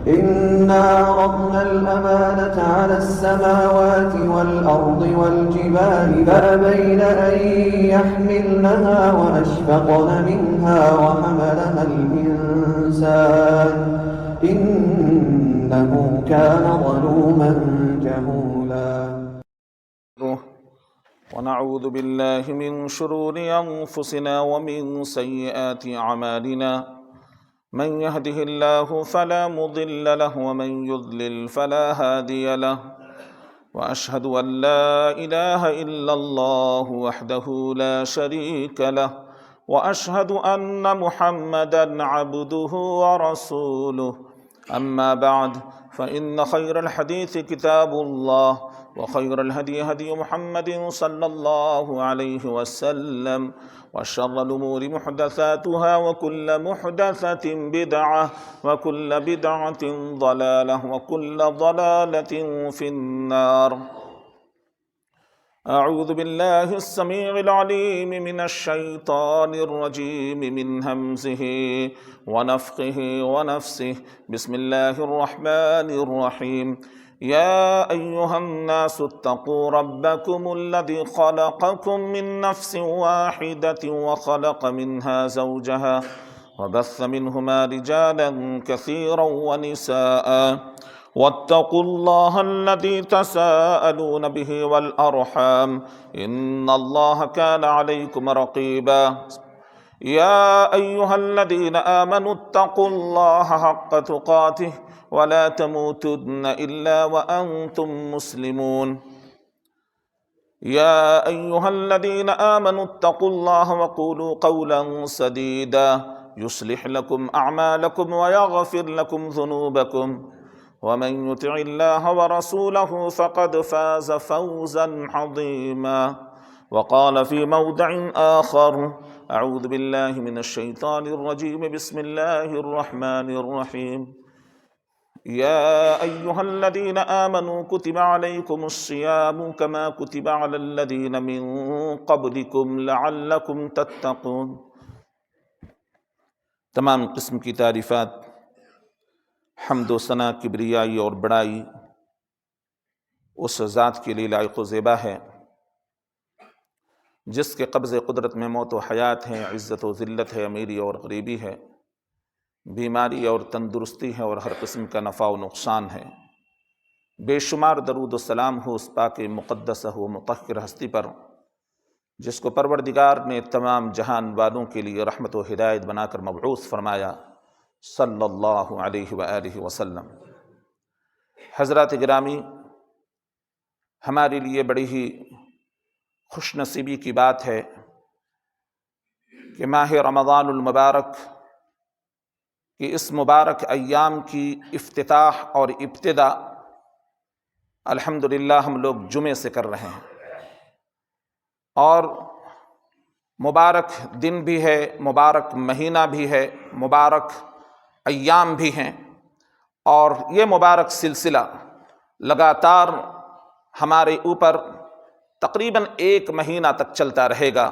إنا عرضنا الأمانة على السماوات والأرض والجبال فأبين أن يحملنها وأشفقن منها وحملها الإنسان إنه كان ظلوما جهولا. ونعوذ بالله من شرور أنفسنا ومن سيئات أعمالنا من يهده الله فلا مضل له ومن يضلل فلا هادي له وأشهد أن لا إله إلا الله وحده لا شريك له وأشهد أن محمدًا عبده ورسوله أما بعد فإن خير الحديث كتاب الله وخير الهدي هدي محمد صلى الله عليه وسلم وشر الأمور محدثاتها وكل محدثة بدعة وكل بدعة ضلالة وكل ضلالة في النار. أعوذ بالله السميع العليم من الشيطان الرجيم من همزه ونفخه ونفسه. بسم الله الرحمن الرحيم. يا أيها الناس اتقوا ربكم الذي خلقكم من نفس واحدة وخلق منها زوجها وبث منهما رجالا كثيرا ونساء واتقوا الله الذي تساءلون به والأرحام إن الله كان عليكم رقيبا. يا أيها الذين آمنوا اتقوا الله حق تقاته ولا تموتن إلا وأنتم مسلمون. يا أيها الذين آمنوا اتقوا الله وقولوا قولا سديدا يصلح لكم أعمالكم ويغفر لكم ذنوبكم ومن يطع الله ورسوله فقد فاز فوزا عظيما. وقال في موضع آخر أعوذ بالله من الشيطان الرجيم بسم الله الرحمن الرحيم. يا أيها الذين آمنوا كتب عليكم الصيام كما كتب على الذين من قبلكم لعلكم تتقون. تمام قسم کی تعریفات، حمد و ثنا، کبریائی اور بڑائی اس ذات کے لیے لائق و زیبا ہے جس کے قبض قدرت میں موت و حیات ہے، عزت و ذلت ہے، امیری اور غریبی ہے، بیماری اور تندرستی ہے اور ہر قسم کا نفع و نقصان ہے۔ بے شمار درود و سلام ہو اس پاک مقدس و مطہر ہستی پر جس کو پروردگار نے تمام جہان والوں کے لیے رحمت و ہدایت بنا کر مبعوث فرمایا، صلی اللہ علیہ وآلہ وسلم۔ حضرات گرامی، ہمارے لیے بڑی ہی خوش نصیبی کی بات ہے کہ ماہ رمضان المبارک کہ اس مبارک ایام کی افتتاح اور ابتدا الحمدللہ ہم لوگ جمعے سے کر رہے ہیں، اور مبارک دن بھی ہے، مبارک مہینہ بھی ہے، مبارک ایام بھی ہیں، اور یہ مبارک سلسلہ لگاتار ہمارے اوپر تقریباً 1 مہینہ تک چلتا رہے گا،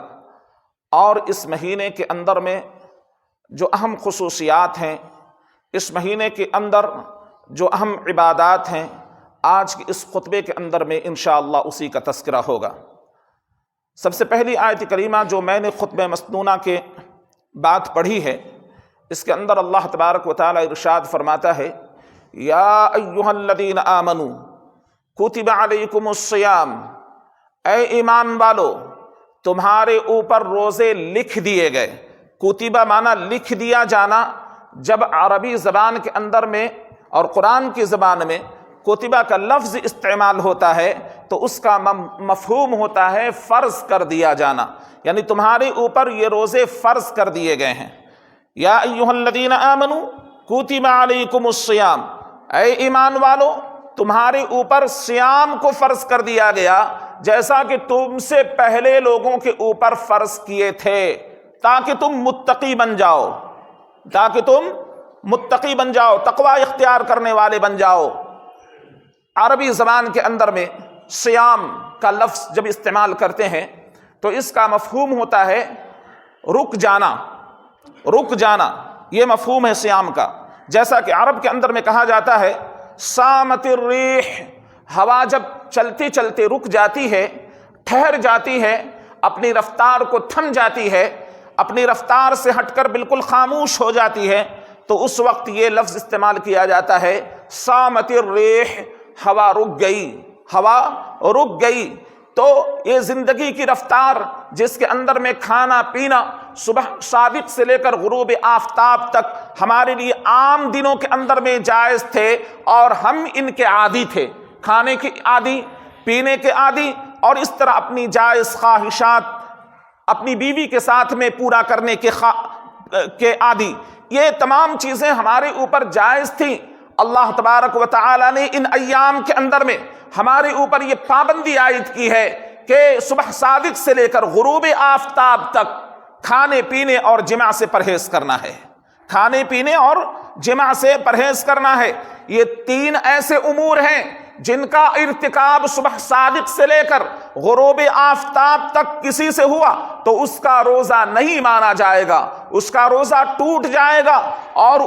اور اس مہینے کے اندر میں جو اہم خصوصیات ہیں، اس مہینے کے اندر جو اہم عبادات ہیں، آج کے اس خطبے کے اندر میں انشاءاللہ اسی کا تذکرہ ہوگا۔ سب سے پہلی آیت کریمہ جو میں نے خطبہ مسنونہ کے بعد پڑھی ہے، اس کے اندر اللہ تبارک و تعالی ارشاد فرماتا ہے، یا ایھا الذین آمنوا کتب علیکم الصیام، اے ایمان والو تمہارے اوپر روزے لکھ دیے گئے۔ کتبہ معنی لکھ دیا جانا۔ جب عربی زبان کے اندر میں اور قرآن کی زبان میں کتبہ کا لفظ استعمال ہوتا ہے تو اس کا مفہوم ہوتا ہے فرض کر دیا جانا، یعنی تمہارے اوپر یہ روزے فرض کر دیے گئے ہیں۔ یا ایھا الذین آمنوا کتب علیکم الصیام، اے ایمان والو تمہارے اوپر صیام کو فرض کر دیا گیا جیسا کہ تم سے پہلے لوگوں کے اوپر فرض کیے تھے، تاکہ تم متقی بن جاؤ، تقوی اختیار کرنے والے بن جاؤ۔ عربی زبان کے اندر میں صیام کا لفظ جب استعمال کرتے ہیں تو اس کا مفہوم ہوتا ہے رک جانا، یہ مفہوم ہے صیام کا۔ جیسا کہ عرب کے اندر میں کہا جاتا ہے سامت الریح، ہوا جب چلتے چلتے رک جاتی ہے، ٹھہر جاتی ہے، اپنی رفتار کو تھم جاتی ہے، اپنی رفتار سے ہٹ کر بالکل خاموش ہو جاتی ہے، تو اس وقت یہ لفظ استعمال کیا جاتا ہے سامت الریح، ہوا رک گئی، ہوا رک گئی۔ تو یہ زندگی کی رفتار جس کے اندر میں کھانا پینا صبح صادق سے لے کر غروب آفتاب تک ہمارے لیے عام دنوں کے اندر میں جائز تھے اور ہم ان کے عادی تھے، کھانے کے عادی، پینے کے عادی، اور اس طرح اپنی جائز خواہشات اپنی بیوی کے ساتھ میں پورا کرنے کے عادی، یہ تمام چیزیں ہمارے اوپر جائز تھیں۔ اللہ تبارک و تعالی نے ان ایام کے اندر میں ہمارے اوپر یہ پابندی عائد کی ہے کہ صبح صادق سے لے کر غروب آفتاب تک کھانے پینے اور جماع سے پرہیز کرنا ہے، کھانے پینے اور جماع سے پرہیز کرنا ہے۔ یہ تین ایسے امور ہیں جن کا ارتکاب صبح صادق سے لے کر غروب آفتاب تک کسی سے ہوا تو اس کا روزہ نہیں مانا جائے گا، اس کا روزہ ٹوٹ جائے گا، اور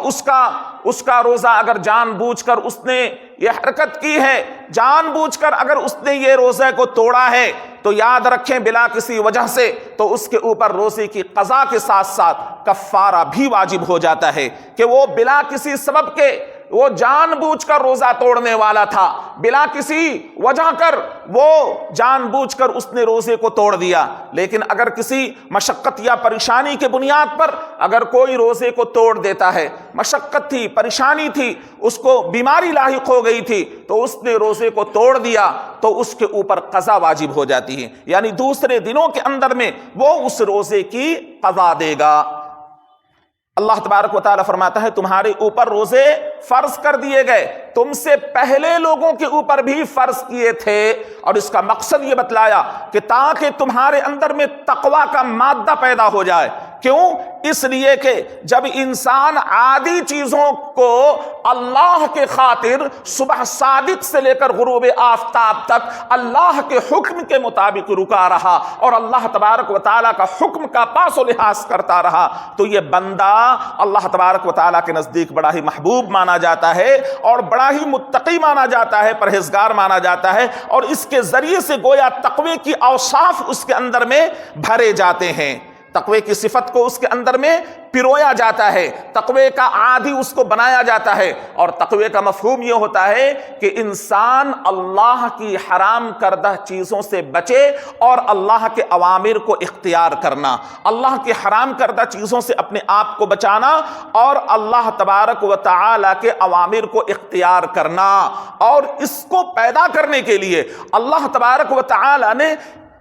اس کا روزہ اگر جان بوجھ کر اس نے یہ حرکت کی ہے، جان بوجھ کر اگر اس نے یہ روزے کو توڑا ہے تو یاد رکھیں بلا کسی وجہ سے تو اس کے اوپر روزے کی قضا کے ساتھ ساتھ کفارہ بھی واجب ہو جاتا ہے کہ وہ بلا کسی سبب کے وہ جان بوجھ کر روزہ توڑنے والا تھا، بلا کسی وجہ کر وہ جان بوجھ کر اس نے روزے کو توڑ دیا۔ لیکن اگر کسی مشقت یا پریشانی کے بنیاد پر اگر کوئی روزے کو توڑ دیتا ہے، مشقت تھی، پریشانی تھی، اس کو بیماری لاحق ہو گئی تھی تو اس نے روزے کو توڑ دیا تو اس کے اوپر قضا واجب ہو جاتی ہے، یعنی دوسرے دنوں کے اندر میں وہ اس روزے کی قضا دے گا۔ اللہ تبارک و تعالیٰ فرماتا ہے تمہارے اوپر روزے فرض کر دیے گئے، تم سے پہلے لوگوں کے اوپر بھی فرض کیے تھے، اور اس کا مقصد یہ بتلایا کہ تاکہ تمہارے اندر میں تقویٰ کا مادہ پیدا ہو جائے۔ کیوں؟ اس لیے کہ جب انسان عادی چیزوں کو اللہ کے خاطر صبح صادق سے لے کر غروب آفتاب تک اللہ کے حکم کے مطابق رکا رہا اور اللہ تبارک و تعالیٰ کا حکم کا پاس و لحاظ کرتا رہا تو یہ بندہ اللہ تبارک و تعالیٰ کے نزدیک بڑا ہی محبوب مانا جاتا ہے اور بڑا ہی متقی مانا جاتا ہے، پرہیزگار مانا جاتا ہے، اور اس کے ذریعے سے گویا تقوی کی اوصاف اس کے اندر میں بھرے جاتے ہیں، تقوی کی صفت کو اس کے اندر میں پرویا جاتا ہے، تقوی کا عادی اس کو بنایا جاتا ہے۔ اور تقوی کا مفہوم یہ ہوتا ہے کہ انسان اللہ کی حرام کردہ چیزوں سے بچے اور اللہ کے اوامر کو اختیار کرنا، اللہ کی حرام کردہ چیزوں سے اپنے آپ کو بچانا اور اللہ تبارک و تعالی کے اوامر کو اختیار کرنا۔ اور اس کو پیدا کرنے کے لیے اللہ تبارک و تعالی نے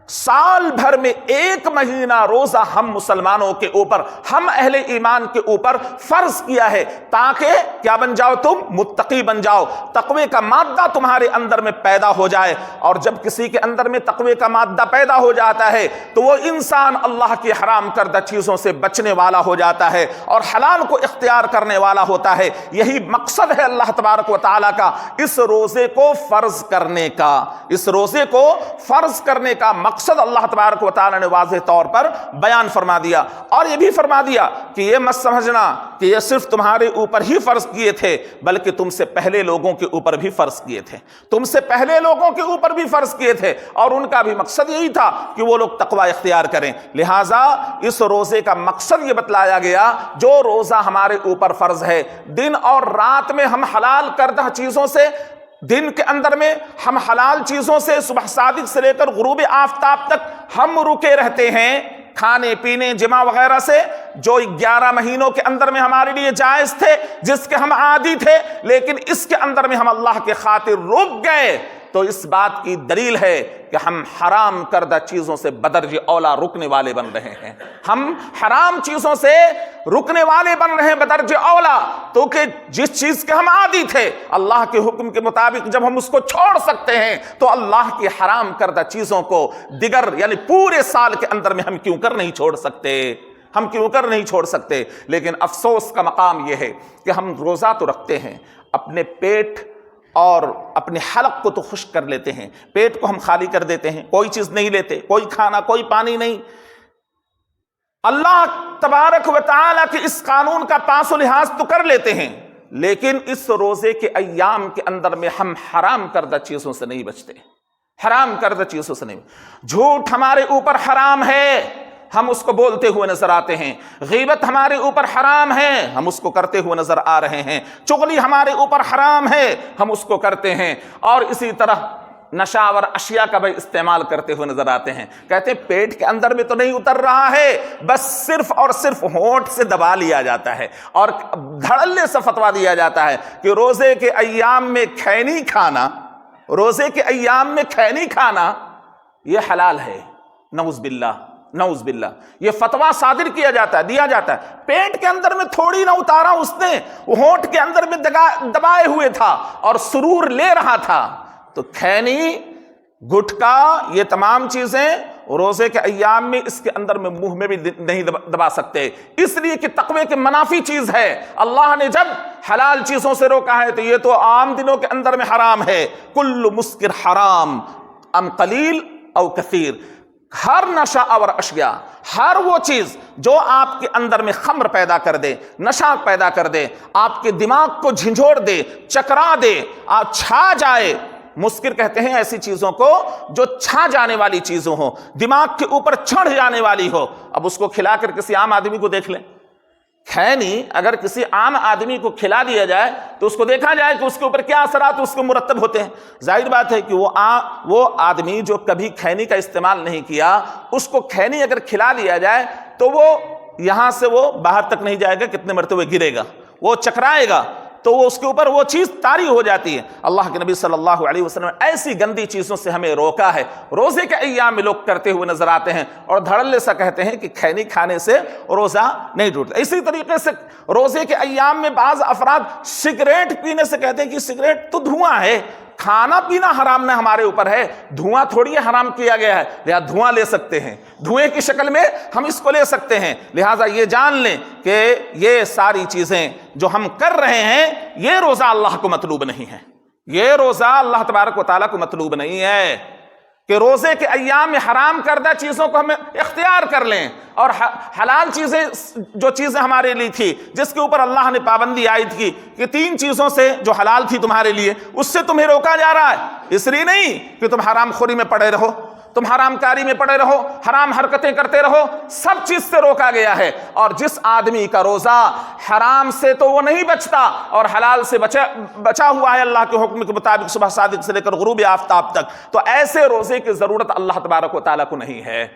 سال بھر میں 1 مہینہ روزہ ہم مسلمانوں کے اوپر، ہم اہل ایمان کے اوپر فرض کیا ہے تاکہ کیا بن جاؤ؟ تم متقی بن جاؤ، تقوی کا مادہ تمہارے اندر میں پیدا ہو جائے۔ اور جب کسی کے اندر میں تقوی کا مادہ پیدا ہو جاتا ہے تو وہ انسان اللہ کی حرام کردہ چیزوں سے بچنے والا ہو جاتا ہے اور حلال کو اختیار کرنے والا ہوتا ہے۔ یہی مقصد ہے اللہ تبارک و تعالیٰ کا اس روزے کو فرض کرنے کا، اس روزے کو فرض کرنے کا مقصد اللہ تبارک و تعالی نے واضح طور پر بیان فرما دیا۔ اور یہ بھی فرما دیا کہ یہ مت سمجھنا کہ یہ صرف تمہارے اوپر ہی فرض کیے تھے بلکہ تم سے پہلے لوگوں کے اوپر بھی فرض کیے تھے، تم سے پہلے لوگوں کے اوپر بھی فرض کیے تھے، اور ان کا بھی مقصد یہی تھا کہ وہ لوگ تقوی اختیار کریں۔ لہٰذا اس روزے کا مقصد یہ بتلایا گیا جو روزہ ہمارے اوپر فرض ہے، دن اور رات میں ہم حلال کردہ چیزوں سے، دن کے اندر میں ہم حلال چیزوں سے صبح صادق سے لے کر غروب آفتاب تک ہم رکے رہتے ہیں، کھانے پینے جماع وغیرہ سے جو 11 مہینوں کے اندر میں ہمارے لیے جائز تھے، جس کے ہم عادی تھے، لیکن اس کے اندر میں ہم اللہ کے خاطر رک گئے تو اس بات کی دلیل ہے کہ ہم حرام کردہ چیزوں سے بدرج اولا رکنے والے بن رہے ہیں، ہم حرام چیزوں سے رکنے والے بن رہے ہیں بدرج اولا، تو کہ جس چیز کے ہم عادی تھے اللہ کے حکم کے مطابق جب ہم اس کو چھوڑ سکتے ہیں تو اللہ کی حرام کردہ چیزوں کو دیگر یعنی پورے سال کے اندر میں ہم کیوں کر نہیں چھوڑ سکتے، ہم کیوں کر نہیں چھوڑ سکتے۔ لیکن افسوس کا مقام یہ ہے کہ ہم روزہ تو رکھتے ہیں، اپنے پیٹ اور اپنے حلق کو تو خشک کر لیتے ہیں، پیٹ کو ہم خالی کر دیتے ہیں، کوئی چیز نہیں لیتے، کوئی کھانا کوئی پانی نہیں۔ اللہ تبارک و تعالیٰ کے اس قانون کا پاس و لحاظ تو کر لیتے ہیں لیکن اس روزے کے ایام کے اندر میں ہم حرام کردہ چیزوں سے نہیں بچتے، حرام کردہ چیزوں سے نہیں۔ جھوٹ ہمارے اوپر حرام ہے، ہم اس کو بولتے ہوئے نظر آتے ہیں۔ غیبت ہمارے اوپر حرام ہے، ہم اس کو کرتے ہوئے نظر آ رہے ہیں۔ چغلی ہمارے اوپر حرام ہے، ہم اس کو کرتے ہیں۔ اور اسی طرح نشاور اشیاء کا بھی استعمال کرتے ہوئے نظر آتے ہیں۔ کہتے ہیں پیٹ کے اندر میں تو نہیں اتر رہا ہے، بس صرف اور صرف ہونٹ سے دبا لیا جاتا ہے اور دھڑلے سے فتویٰ دیا جاتا ہے کہ روزے کے ایام میں کھینی کھانا، روزے کے ایام میں کھینی کھانا یہ حلال ہے۔ نعوذ باللہ، نعوذ باللہ، یہ فتویٰ صادر کیا جاتا ہے، دیا جاتا ہے۔ پیٹ کے اندر میں تھوڑی نہ اتارا اس نے، وہ ہونٹ کے اندر میں دبائے ہوئے تھا اور سرور لے رہا تھا۔ تو کھینی، گٹکا، یہ تمام چیزیں روزے کے ایام میں اس کے اندر میں منہ میں بھی نہیں دبا سکتے، اس لیے کہ تقوی کے منافی چیز ہے۔ اللہ نے جب حلال چیزوں سے روکا ہے تو یہ تو عام دنوں کے اندر میں حرام ہے۔ کل مسکر حرام ام قلیل او کثیر، ہر نشہ آور اشیاء، ہر وہ چیز جو آپ کے اندر میں خمر پیدا کر دے، نشہ پیدا کر دے، آپ کے دماغ کو جھنجھوڑ دے، چکرا دے، آپ چھا جائے۔ مسکر کہتے ہیں ایسی چیزوں کو جو چھا جانے والی چیزوں ہو، دماغ کے اوپر چڑھ جانے والی ہو۔ اب اس کو کھلا کر کسی عام آدمی کو دیکھ لیں، کھینی اگر کسی عام آدمی کو کھلا دیا جائے تو اس کو دیکھا جائے کہ اس کے اوپر کیا اثرات اس کو مرتب ہوتے ہیں۔ ظاہر بات ہے کہ وہ آدمی جو کبھی کھینی کا استعمال نہیں کیا، اس کو کھینی اگر کھلا دیا جائے تو وہ یہاں سے وہ باہر تک نہیں جائے گا، کتنے مرتبے گرے گا، وہ چکرائے گا، تو وہ اس کے اوپر وہ چیز طاری ہو جاتی ہے۔ اللہ کے نبی صلی اللہ علیہ وسلم نے ایسی گندی چیزوں سے ہمیں روکا ہے۔ روزے کے ایام میں لوگ کرتے ہوئے نظر آتے ہیں اور دھڑلے سا کہتے ہیں کہ کھینی کھانے سے روزہ نہیں ٹوٹتا۔ اسی طریقے سے روزے کے ایام میں بعض افراد سگریٹ پینے سے کہتے ہیں کہ سگریٹ تو دھواں ہے، کھانا پینا حرام نہ ہمارے اوپر ہے، دھواں تھوڑی حرام کیا گیا ہے، لہذا دھواں لے سکتے ہیں، دھوئیں کی شکل میں ہم اس کو لے سکتے ہیں۔ لہذا یہ جان لیں کہ یہ ساری چیزیں جو ہم کر رہے ہیں یہ روزہ اللہ کو مطلوب نہیں ہے، یہ روزہ اللہ تبارک و تعالیٰ کو مطلوب نہیں ہے کہ روزے کے ایام میں حرام کردہ چیزوں کو ہم اختیار کر لیں اور حلال چیزیں، جو چیزیں ہمارے لیے تھی، جس کے اوپر اللہ نے پابندی عائد کی کہ 3 چیزوں سے جو حلال تھی تمہارے لیے، اس سے تمہیں روکا جا رہا ہے۔ اس لیے نہیں کہ تم حرام خوری میں پڑے رہو، تم حرام کاری میں پڑے رہو، حرام حرکتیں کرتے رہو، سب چیز سے روکا گیا ہے۔ اور جس آدمی کا روزہ حرام سے تو وہ نہیں بچتا اور حلال سے بچا ہوا ہے اللہ کے حکم کے مطابق صبح صادق سے لے کر غروب آفتاب تک، تو ایسے روزے کی ضرورت اللہ تبارک و تعالیٰ کو نہیں ہے۔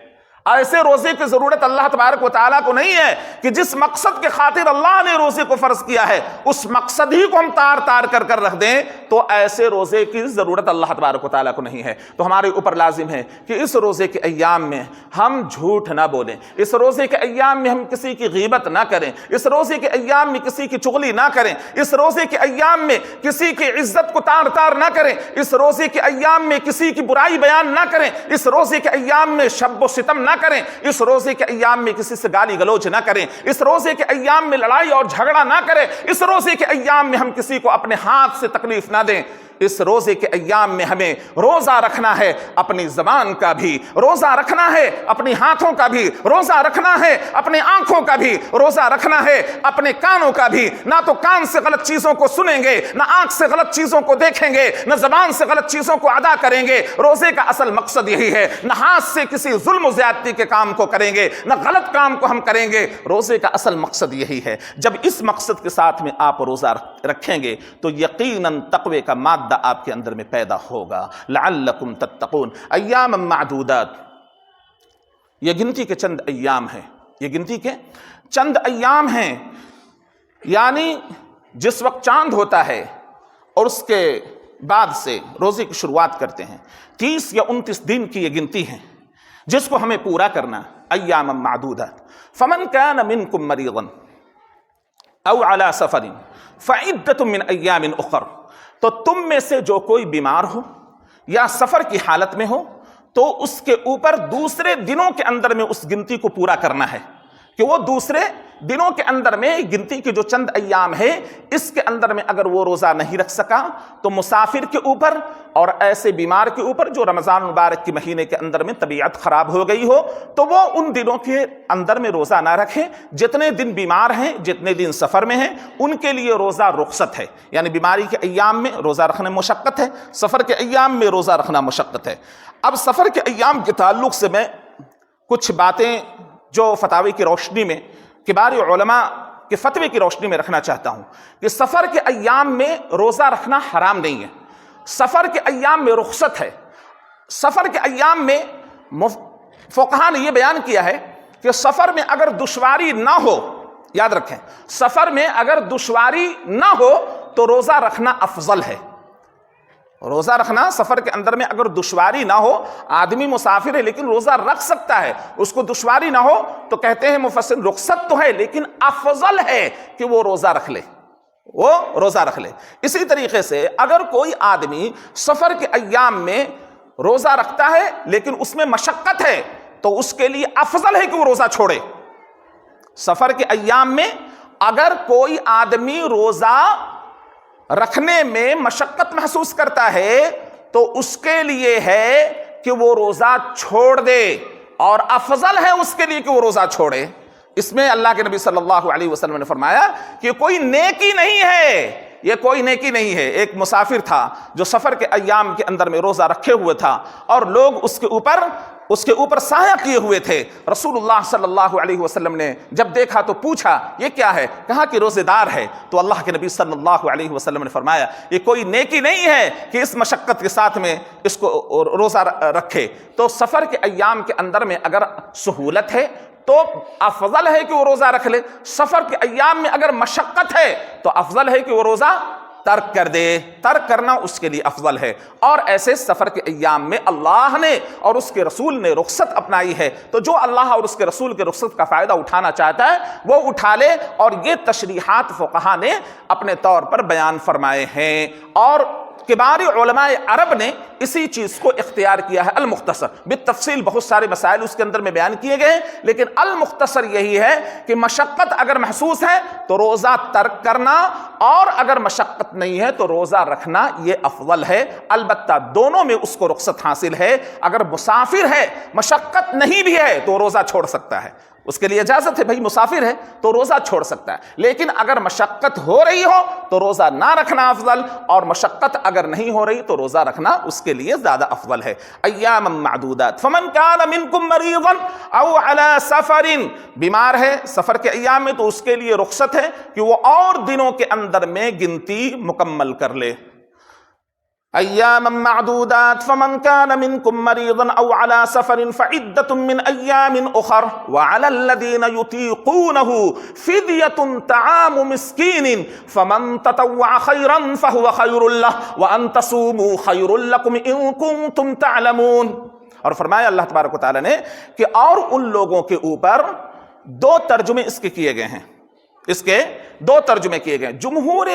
ایسے روزے کی ضرورت اللہ تبارک و تعالیٰ کو نہیں ہے کہ جس مقصد کے خاطر اللہ نے روزے کو فرض کیا ہے اس مقصد ہی کو ہم تار تار کر رکھ دیں، تو ایسے روزے کی ضرورت اللہ تبارک و تعالیٰ کو نہیں ہے۔ تو ہمارے اوپر لازم ہے کہ اس روزے کے ایام میں ہم جھوٹ نہ بولیں، اس روزے کے ایام میں ہم کسی کی غیبت نہ کریں، اس روزے کے ایام میں کسی کی چغلی نہ کریں، اس روزے کے ایام میں کسی کی عزت کو تار تار نہ کریں، اس روزے کے ایام میں کسی کی برائی بیان نہ کریں، اس روزے کے ایام میں شب و ستم نہ کریں، اس روزے کے ایام میں کسی سے گالی گلوچ نہ کریں، اس روزے کے ایام میں لڑائی اور جھگڑا نہ کریں، اس روزے کے ایام میں ہم کسی کو اپنے ہاتھ سے تکلیف نہ دیں۔ اس روزے کے ایام میں ہمیں روزہ رکھنا ہے، اپنی زبان کا بھی روزہ رکھنا ہے، اپنی ہاتھوں کا بھی روزہ رکھنا ہے، اپنے آنکھوں کا بھی روزہ رکھنا ہے، اپنے کانوں کا بھی۔ نہ تو کان سے غلط چیزوں کو سنیں گے، نہ آنکھ سے غلط چیزوں کو دیکھیں گے، نہ زبان سے غلط چیزوں کو ادا کریں گے۔ روزے کا اصل مقصد یہی ہے، نہ ہاتھ سے کسی ظلم و زیادتی کے کام کو کریں گے، نہ غلط کام کو ہم کریں گے۔ روزے کا اصل مقصد یہی ہے۔ جب اس مقصد کے ساتھ میں آپ روزہ رکھیں گے تو یقیناً تقوی کا مادہ آپ کے اندر میں پیدا ہوگا۔ لعلکم تتقون۔ ایام معدودات، یہ گنتی کے چند ایام ہیں، یہ گنتی کے چند ایام ہیں، یعنی جس وقت چاند ہوتا ہے اور اس کے بعد سے روزے کی شروعات کرتے ہیں، 30 یا 29 دن کی یہ گنتی ہے جس کو ہمیں پورا کرنا۔ ایام معدودات، فمن کان منکم مریضا او علی سفر فعدۃ من ایام اخر، تو تم میں سے جو کوئی بیمار ہو یا سفر کی حالت میں ہو تو اس کے اوپر دوسرے دنوں کے اندر میں اس گنتی کو پورا کرنا ہے، کہ وہ دوسرے دنوں کے اندر میں گنتی کے جو چند ایام ہے اس کے اندر میں اگر وہ روزہ نہیں رکھ سکا تو مسافر کے اوپر اور ایسے بیمار کے اوپر جو رمضان مبارک کے مہینے کے اندر میں طبیعت خراب ہو گئی ہو تو وہ ان دنوں کے اندر میں روزہ نہ رکھیں. جتنے دن بیمار ہیں، جتنے دن سفر میں ہیں، ان کے لیے روزہ رخصت ہے. یعنی بیماری کے ایام میں روزہ رکھنا مشقت ہے، سفر کے ایام میں روزہ رکھنا مشقت ہے. اب سفر کے ایام کے تعلق سے میں کچھ باتیں جو فتاوی کی روشنی میں کبار علماء کے فتوے کی روشنی میں رکھنا چاہتا ہوں کہ سفر کے ایام میں روزہ رکھنا حرام نہیں ہے، سفر کے ایام میں رخصت ہے. سفر کے ایام میں فقہاء نے یہ بیان کیا ہے کہ سفر میں اگر دشواری نہ ہو، یاد رکھیں سفر میں اگر دشواری نہ ہو تو روزہ رکھنا افضل ہے. روزہ رکھنا سفر کے اندر میں اگر دشواری نہ ہو، آدمی مسافر ہے لیکن روزہ رکھ سکتا ہے، اس کو دشواری نہ ہو تو کہتے ہیں مفسر رخصت تو ہے لیکن افضل ہے کہ وہ روزہ رکھ لے، وہ روزہ رکھ لے. اسی طریقے سے اگر کوئی آدمی سفر کے ایام میں روزہ رکھتا ہے لیکن اس میں مشقت ہے تو اس کے لیے افضل ہے کہ وہ روزہ چھوڑے. سفر کے ایام میں اگر کوئی آدمی روزہ رکھنے میں مشقت محسوس کرتا ہے تو اس کے لیے ہے کہ وہ روزہ چھوڑ دے، اور افضل ہے اس کے لیے کہ وہ روزہ چھوڑے. اس میں اللہ کے نبی صلی اللہ علیہ وسلم نے فرمایا کہ کوئی نیکی نہیں ہے، یہ کوئی نیکی نہیں ہے. ایک مسافر تھا جو سفر کے ایام کے اندر میں روزہ رکھے ہوئے تھا اور لوگ اس کے اوپر سایہ کیے ہوئے تھے. رسول اللہ صلی اللہ علیہ وسلم نے جب دیکھا تو پوچھا یہ کیا ہے؟ کہا کہ روزے دار ہے. تو اللہ کے نبی صلی اللہ علیہ وسلم نے فرمایا یہ کوئی نیکی نہیں ہے کہ اس مشقت کے ساتھ میں اس کو روزہ رکھے. تو سفر کے ایام کے اندر میں اگر سہولت ہے تو افضل ہے کہ وہ روزہ رکھ لے. سفر کے ایام میں اگر مشقت ہے تو افضل ہے کہ وہ روزہ ترک کر دے. ترک کرنا اس کے لیے افضل ہے. اور ایسے سفر کے ایام میں اللہ نے اور اس کے رسول نے رخصت اپنائی ہے، تو جو اللہ اور اس کے رسول کے رخصت کا فائدہ اٹھانا چاہتا ہے وہ اٹھا لے. اور یہ تشریحات فقہاء نے اپنے طور پر بیان فرمائے ہیں، اور کبار علماء عرب نے اسی چیز کو اختیار کیا ہے. المختصر بالتفصیل بہت سارے مسائل اس کے اندر میں بیان کیے گئے، لیکن المختصر یہی ہے کہ مشقت اگر محسوس ہے تو روزہ ترک کرنا، اور اگر مشقت نہیں ہے تو روزہ رکھنا یہ افضل ہے. البتہ دونوں میں اس کو رخصت حاصل ہے. اگر مسافر ہے، مشقت نہیں بھی ہے تو روزہ چھوڑ سکتا ہے، اس کے لیے اجازت ہے، بھائی مسافر ہے تو روزہ چھوڑ سکتا ہے. لیکن اگر مشقت ہو رہی ہو تو روزہ نہ رکھنا افضل، اور مشقت اگر نہیں ہو رہی تو روزہ رکھنا اس کے لیے زیادہ افضل ہے. ایام معدودات فمن کان منکم مریضا او علی سفر، بیمار ہے سفر کے ایام میں تو اس کے لیے رخصت ہے کہ وہ اور دنوں کے اندر میں گنتی مکمل کر لے. ایام معدودات فمن كان منكم مريضا او على سفر فعدة من ايام اخر وعلى الذين يطيقونه فدية طعام مسكين فمن تطوع خيرا فهو خير له وان تصوموا خير لكم ان كنتم تعلمون. اور فرمایا اللہ تبارک و تعالی نے کہ اور ان لوگوں کے اوپر دو ترجمے اس کے کیے گئے ہیں، اس کے دو ترجمے کیے گئے. جمہور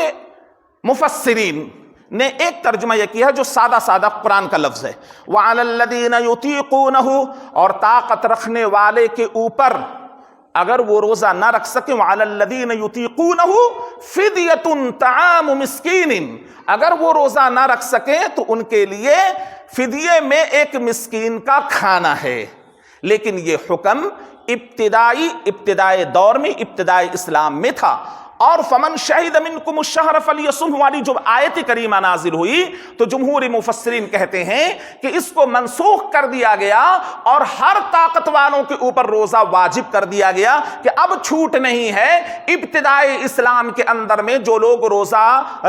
مفسرین نے ایک ترجمہ یہ کیا جو سادہ سادہ قرآن کا لفظ ہے، وَعَلَى الَّذِينَ يُطِيقُونَهُ، اور طاقت رکھنے والے کے اوپر اگر وہ روزہ نہ رکھ سکیں، وَعَلَى الَّذِينَ يُطِيقُونَهُ فِدْيَةٌ طَعَامُ مِسْكِينٍ، اگر وہ روزہ نہ رکھ سکیں تو ان کے لیے فدیے میں ایک مسکین کا کھانا ہے. لیکن یہ حکم ابتدائی دور میں، ابتدائی اسلام میں تھا. اور فمن شہد منکم الشہر فلیصمہ والی جب آیت کریمہ نازل ہوئی تو جمہور مفسرین کہتے ہیں کہ اس کو منسوخ کر دیا گیا اور ہر طاقت والوں کے اوپر روزہ واجب کر دیا گیا کہ اب چھوٹ نہیں ہے. ابتدائی اسلام کے اندر میں جو لوگ روزہ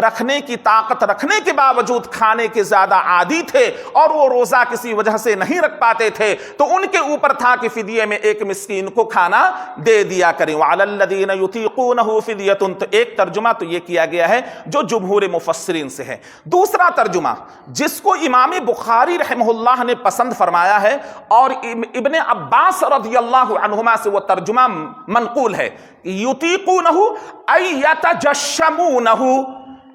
رکھنے کی طاقت رکھنے کے باوجود کھانے کے زیادہ عادی تھے اور وہ روزہ کسی وجہ سے نہیں رکھ پاتے تھے تو ان کے اوپر تھا کہ فدیے میں ایک مسکین کو کھانا دے دیا کریں. وعلی الذین یطیقونہ فدیہ، تو ایک ترجمہ تو یہ کیا گیا ہے جو جمہور مفسرین سے ہے. دوسرا ترجمہ جس کو امام بخاری رحمہ اللہ نے پسند فرمایا ہے اور ابن عباس رضی اللہ عنہما سے وہ ترجمہ منقول ہے، یطیقونہ ای یتجشمونہ،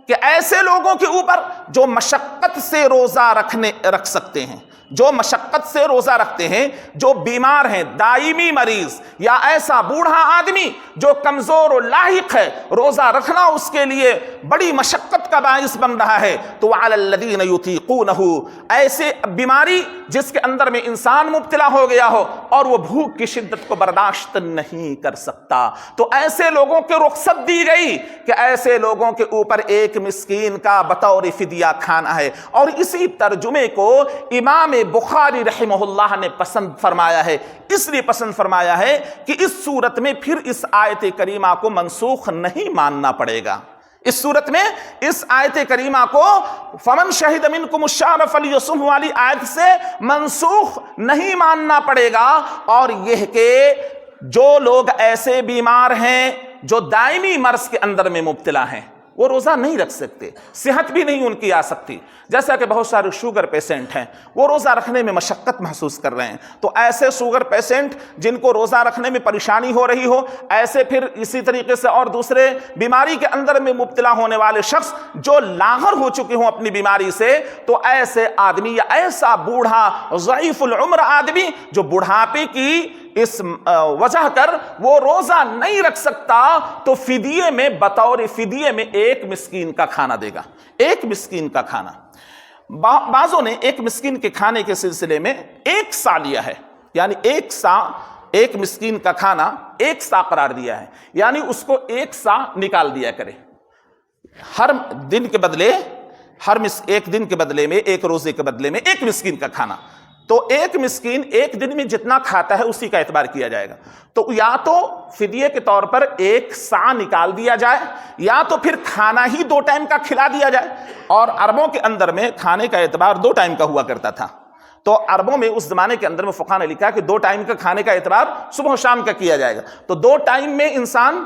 کہ ایسے لوگوں کے اوپر جو مشقت سے روزہ رکھ سکتے ہیں، جو مشقت سے روزہ رکھتے ہیں، جو بیمار ہیں، دائمی مریض یا ایسا بوڑھا آدمی جو کمزور و لاحق ہے، روزہ رکھنا اس کے لیے بڑی مشقت کا باعث بن رہا ہے، تو وعلی الذین یطیقونہ، ایسے بیماری جس کے اندر میں انسان مبتلا ہو گیا ہو اور وہ بھوک کی شدت کو برداشت نہیں کر سکتا، تو ایسے لوگوں کو رخصت دی گئی کہ ایسے لوگوں کے اوپر ایک مسکین کا بطور فدیہ کھانا ہے۔ اور اسی ترجمے کو امام بخاری رحمہ اللہ نے پسند فرمایا ہے، اس لیے پسند فرمایا ہے کہ اس صورت میں پھر اس آیت کریمہ کو منسوخ نہیں ماننا پڑے گا۔ اس صورت میں اس آیت کریمہ کو فمن شہد منکم الشہر فلیصمہ والی آیت سے منسوخ نہیں ماننا پڑے گا، اور یہ کہ جو لوگ ایسے بیمار ہیں جو دائمی مرض کے اندر میں مبتلا ہیں، وہ روزہ نہیں رکھ سکتے، صحت بھی نہیں ان کی آ سکتی، جیسا کہ بہت سارے شوگر پیشنٹ ہیں، وہ روزہ رکھنے میں مشقت محسوس کر رہے ہیں، تو ایسے شوگر پیشنٹ جن کو روزہ رکھنے میں پریشانی ہو رہی ہو، ایسے پھر اسی طریقے سے اور دوسرے بیماری کے اندر میں مبتلا ہونے والے شخص جو لاغر ہو چکے ہوں اپنی بیماری سے، تو ایسے آدمی یا ایسا بوڑھا ضعیف العمر آدمی جو بڑھاپے کی اس وجہ کر وہ روزہ نہیں رکھ سکتا، تو فدیے میں بطور فدیے میں ایک مسکین کا کھانا دے گا، ایک مسکین کا کھانا۔ بعضوں نے ایک مسکین کے کھانے کے سلسلے میں ایک سا لیا ہے، یعنی ایک مسکین کا کھانا ایک سا قرار دیا ہے، یعنی اس کو ایک سا نکال دیا کرے، ہر دن کے بدلے ایک دن کے بدلے میں، ایک روزے کے بدلے میں ایک مسکین کا کھانا، تو ایک مسکین ایک دن میں جتنا کھاتا ہے اسی کا اعتبار کیا جائے گا۔ تو یا تو فدیے کے طور پر ایک سا نکال دیا جائے، یا تو پھر کھانا ہی 2 ٹائم کا کھلا دیا جائے، اور عربوں کے اندر میں کھانے کا اعتبار 2 ٹائم کا ہوا کرتا تھا، تو عربوں میں اس زمانے کے اندر میں فقہاء نے لکھا کہ 2 ٹائم کا کھانے کا اعتبار صبح و شام کا کیا جائے گا، تو 2 ٹائم میں انسان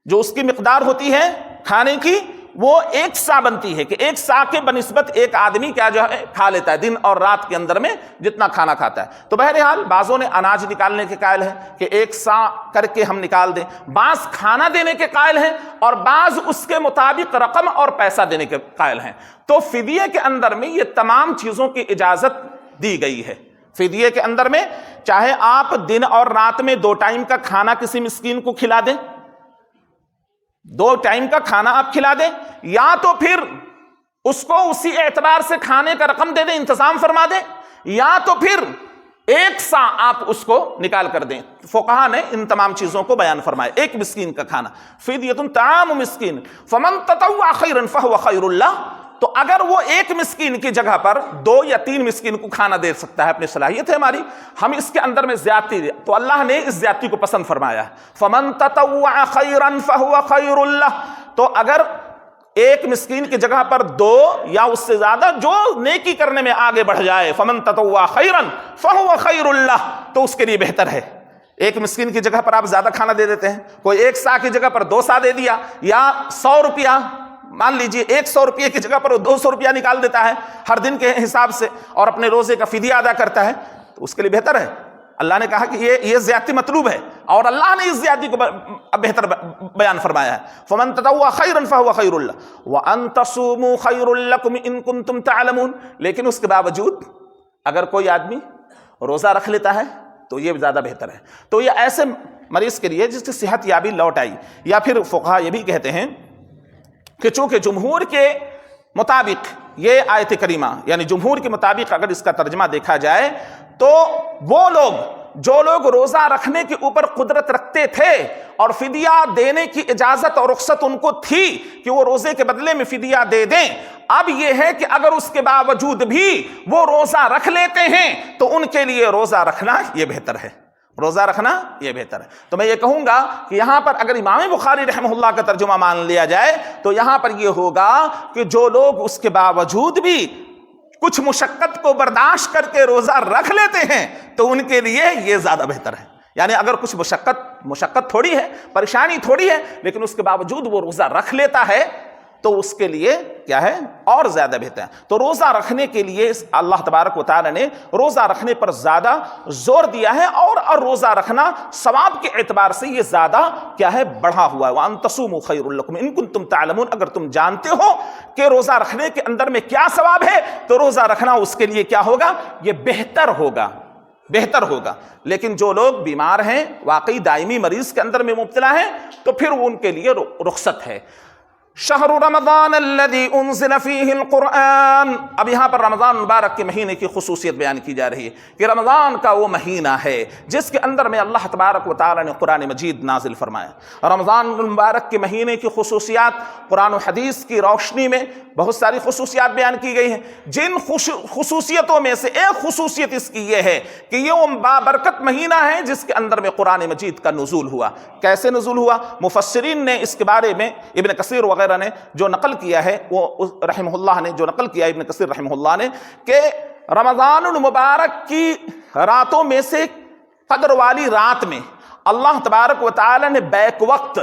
جو اس کی مقدار ہوتی ہے کھانے کی وہ ایک سا بنتی ہے، کہ ایک سا کے بنسبت ایک آدمی کیا جو ہے کھا لیتا ہے دن اور رات کے اندر میں جتنا کھانا کھاتا ہے۔ تو بہرحال بعضوں نے اناج نکالنے کے قائل ہیں کہ ایک سا کر کے ہم نکال دیں، بعض کھانا دینے کے قائل ہیں، اور بعض اس کے مطابق رقم اور پیسہ دینے کے قائل ہیں۔ تو فدیے کے اندر میں یہ تمام چیزوں کی اجازت دی گئی ہے۔ فدیے کے اندر میں چاہے آپ دن اور رات میں 2 ٹائم کا کھانا کسی مسکین کو کھلا دیں، 2 ٹائم کا کھانا آپ کھلا دیں، یا تو پھر اس کو اسی اعتبار سے کھانے کا رقم دے دیں، انتظام فرما دیں، یا تو پھر ایک سا آپ اس کو نکال کر دیں۔ فقہاء نے ان تمام چیزوں کو بیان فرمایا۔ ایک مسکین کا کھانا، فدیۃ طعام مسکین فمن تطوع خیرا فهو خیر له، تو اگر وہ ایک مسکین کی جگہ پر 2 یا 3 مسکین کو کھانا دے سکتا ہے، اپنی صلاحیت ہے ہماری، ہم اس کے اندر میں زیادتی دے، تو اللہ نے اس زیادتی کو پسند فرمایا ہے۔ فمن تطوع خیرا فهو خیر له، تو اگر ایک مسکین کی جگہ پر 2 یا اس سے زیادہ جو نیکی کرنے میں آگے بڑھ جائے، فمن تطوع خیرا فهو خیر له، تو اس کے لیے بہتر ہے۔ ایک مسکین کی جگہ پر آپ زیادہ کھانا دے دیتے ہیں، کوئی 1 سا کی جگہ پر 2 سا دے دیا، یا 100 روپیہ مان لیجئے 100 روپیے کی جگہ پر وہ 200 روپیہ نکال دیتا ہے ہر دن کے حساب سے، اور اپنے روزے کا فدیہ ادا کرتا ہے، تو اس کے لیے بہتر ہے۔ اللہ نے کہا کہ یہ زیادتی مطلوب ہے، اور اللہ نے اس زیادتی کو بہتر بیان فرمایا ہے۔ فمن تطوع خیرا فهو خیر له وان تصوموا خیر لكم ان کنتم تعلمون، لیکن اس کے باوجود اگر کوئی آدمی روزہ رکھ لیتا ہے تو یہ زیادہ بہتر ہے۔ تو یہ ایسے مریض کے لیے جس کی صحت یابی لوٹ آئی، یا پھر فقہاء یہ بھی کہتے ہیں کہ چونکہ جمہور کے مطابق یہ آیت کریمہ، یعنی جمہور کے مطابق اگر اس کا ترجمہ دیکھا جائے تو وہ لوگ جو لوگ روزہ رکھنے کے اوپر قدرت رکھتے تھے اور فدیہ دینے کی اجازت اور رخصت ان کو تھی کہ وہ روزے کے بدلے میں فدیہ دے دیں، اب یہ ہے کہ اگر اس کے باوجود بھی وہ روزہ رکھ لیتے ہیں تو ان کے لیے روزہ رکھنا یہ بہتر ہے، روزہ رکھنا یہ بہتر ہے۔ تو میں یہ کہوں گا کہ یہاں پر اگر امام بخاری رحمہ اللہ کا ترجمہ مان لیا جائے تو یہاں پر یہ ہوگا کہ جو لوگ اس کے باوجود بھی کچھ مشقت کو برداشت کر کے روزہ رکھ لیتے ہیں تو ان کے لیے یہ زیادہ بہتر ہے۔ یعنی اگر کچھ مشقت تھوڑی ہے، پریشانی تھوڑی ہے، لیکن اس کے باوجود وہ روزہ رکھ لیتا ہے تو اس کے لیے کیا ہے اور زیادہ بہتر ہے۔ تو روزہ رکھنے کے لیے اللہ تبارک و تعالی نے روزہ رکھنے پر زیادہ زور دیا ہے، اور روزہ رکھنا ثواب کے اعتبار سے یہ زیادہ کیا ہے بڑھا ہوا ہے۔ وَأَن تَصُومُوا خَيْرٌ لَكُمْ إِن كُنتُمْ تَعْلَمُونَ، اگر تم جانتے ہو کہ روزہ رکھنے کے اندر میں کیا ثواب ہے تو روزہ رکھنا اس کے لیے کیا ہوگا، یہ بہتر ہوگا، بہتر ہوگا۔ لیکن جو لوگ بیمار ہیں، واقعی دائمی مریض کے اندر میں مبتلا ہیں، تو پھر ان کے لیے رخصت ہے۔ شہر رمضان الذی انزل فیہ القرآن، اب یہاں پر رمضان مبارک کے مہینے کی خصوصیت بیان کی جا رہی ہے کہ رمضان کا وہ مہینہ ہے جس کے اندر میں اللہ تبارک و تعالی نے قرآن مجید نازل فرمایا۔ رمضان مبارک کے مہینے کی خصوصیات قرآن و حدیث کی روشنی میں بہت ساری خصوصیات بیان کی گئی ہیں، جن خصوصیتوں میں سے ایک خصوصیت اس کی یہ ہے کہ یہ وہ بابرکت مہینہ ہے جس کے اندر میں قرآن مجید کا نزول ہوا۔ کیسے نزول ہوا؟ مفسرین نے اس کے بارے میں ابن کثیر وغیرہ نے جو نقل کیا ہے، وہ رحمہ اللہ نے جو نقل کیا ابن کثیر رحمہ اللہ نے، کہ رمضان المبارک کی راتوں میں سے قدر والی رات میں اللہ تبارک و تعالی نے بیک وقت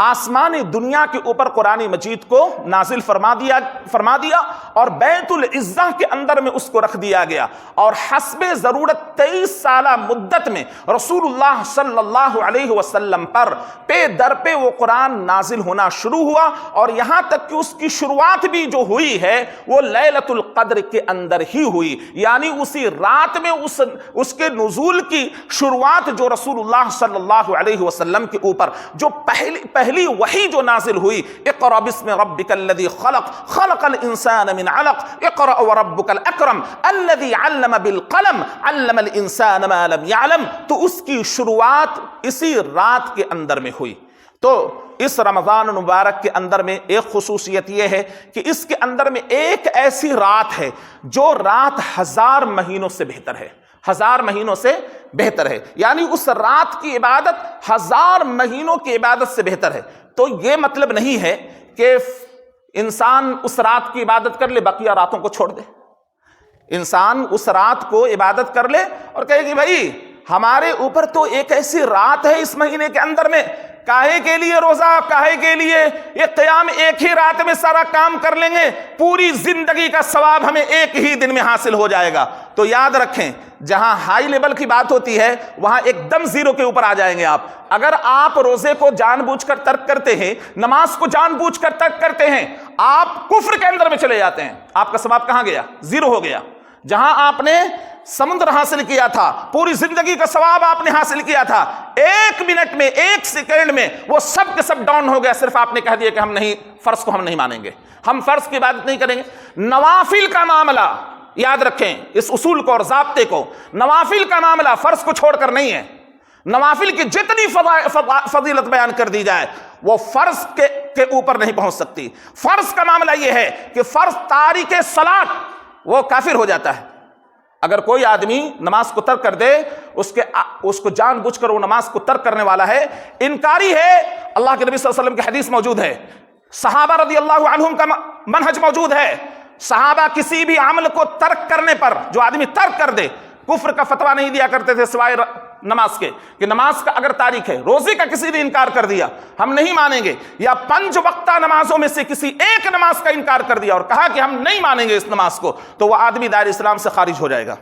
آسمانی دنیا کے اوپر قرآن مجید کو نازل فرما دیا اور بیت العزہ کے اندر میں اس کو رکھ دیا گیا، اور حسب ضرورت 23 سالہ مدت میں رسول اللہ صلی اللہ علیہ وسلم پر پے در پہ وہ قرآن نازل ہونا شروع ہوا، اور یہاں تک کہ اس کی شروعات بھی جو ہوئی ہے وہ لیلۃ القدر کے اندر ہی ہوئی، یعنی اسی رات میں اس کے نزول کی شروعات جو رسول اللہ صلی اللہ علیہ وسلم کے اوپر جو پہلی وحی جو نازل ہوئی، اقرأ بسم ربک الذی خلق خلق الانسان من علق اقرأ وربک الاکرم الذی علم بالقلم علم الانسان ما لم يعلم، تو اس کی شروعات اسی رات کے اندر میں ہوئی۔ تو اس رمضان مبارک کے اندر میں ایک خصوصیت یہ ہے کہ اس کے اندر میں ایک ایسی رات ہے جو رات 1000 مہینوں سے بہتر ہے، 1000 مہینوں سے بہتر ہے، یعنی اس رات کی عبادت 1000 مہینوں کی عبادت سے بہتر ہے۔ تو یہ مطلب نہیں ہے کہ انسان اس رات کی عبادت کر لے بقیہ راتوں کو چھوڑ دے۔ انسان اس رات کو عبادت کر لے اور کہے کہ بھائی ہمارے اوپر تو ایک ایسی رات ہے اس مہینے کے اندر میں، کاہے کے لیے روزہ، کاہے کے لیے یہ قیام، ایک ہی رات میں سارا کام کر لیں گے، پوری زندگی کا ثواب ہمیں ایک ہی دن میں حاصل ہو جائے گا۔ تو یاد رکھیں، جہاں ہائی لیول کی بات ہوتی ہے وہاں ایک دم زیرو کے اوپر آ جائیں گے آپ۔ اگر آپ روزے کو جان بوجھ کر ترک کرتے ہیں، نماز کو جان بوجھ کر ترک کرتے ہیں، آپ کفر کے اندر میں چلے جاتے ہیں، آپ کا ثواب کہاں گیا؟ زیرو ہو گیا۔ جہاں آپ نے سمندر حاصل کیا تھا، پوری زندگی کا ثواب آپ نے حاصل کیا تھا، 1 منٹ میں 1 سیکنڈ میں وہ سب کے سب ڈاؤن ہو گیا، صرف آپ نے کہہ دیا کہ ہم نہیں، فرض کو ہم نہیں مانیں گے، ہم فرض کی عبادت نہیں کریں گے۔ نوافل کا معاملہ یاد رکھیں، اس اصول کو اور ضابطے کو، نوافل کا معاملہ فرض کو چھوڑ کر نہیں ہے۔ نوافل کی جتنی فضیلت بیان کر دی جائے وہ فرض کے اوپر نہیں پہنچ سکتی۔ فرض کا معاملہ یہ ہے کہ فرض تارک صلاۃ وہ کافر ہو جاتا ہے۔ اگر کوئی آدمی نماز کو ترک کر دے، اس کو جان بوجھ کر وہ نماز کو ترک کرنے والا ہے، انکاری ہے۔ اللہ کے نبی صلی اللہ علیہ وسلم کی حدیث موجود ہے، صحابہ رضی اللہ عنہم کا منہج موجود ہے، صحابہ کسی بھی عمل کو ترک کرنے پر، جو آدمی ترک کر دے، کفر کا فتویٰ نہیں دیا کرتے تھے سوائے نماز کے، کہ نماز کا اگر تاریخ ہے، روزے کا کسی نے انکار کر دیا ہم نہیں مانیں گے، یا 5 وقتہ نمازوں میں سے کسی ایک نماز کا انکار کر دیا اور کہا کہ ہم نہیں مانیں گے اس نماز کو، تو وہ آدمی دائرہ اسلام سے خارج ہو جائے گا۔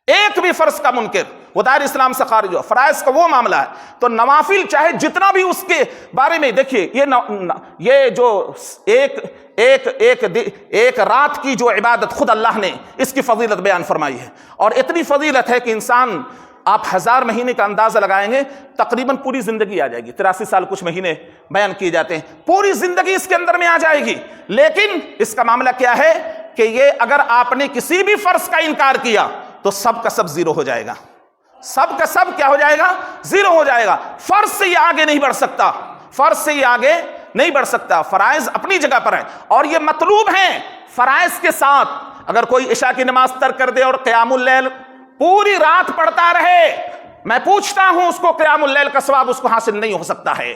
ایک بھی فرض کا منکر وہ دائرہ اسلام سے خارج ہو، فرائض کا وہ معاملہ ہے۔ تو نوافل چاہے جتنا بھی اس کے بارے میں دیکھیے، یہ جو ایک رات کی جو عبادت خود اللہ نے اس کی فضیلت بیان فرمائی ہے، اور اتنی فضیلت ہے کہ انسان، آپ 1000 مہینے کا اندازہ لگائیں گے تقریباً پوری زندگی آ جائے گی۔ 83 سال کچھ مہینے بیان کیے جاتے ہیں، پوری زندگی اس کے اندر میں آ جائے گی۔ لیکن اس کا معاملہ کیا ہے کہ یہ اگر آپ نے کسی بھی فرض کا انکار کیا تو سب کا سب زیرو ہو جائے گا، سب کا سب کیا ہو جائے گا؟ زیرو ہو جائے گا۔ فرض سے یہ آگے نہیں بڑھ سکتا، فرض سے یہ آگے نہیں بڑھ سکتا۔ فرائض اپنی جگہ پر ہیں اور یہ مطلوب ہیں۔ فرائض کے ساتھ اگر کوئی عشاء کی نماز ترک کر دے اور قیام اللیل پوری رات پڑھتا رہے، میں پوچھتا ہوں اس کو قیام اللیل کا ثواب اس کو حاصل نہیں ہو سکتا ہے،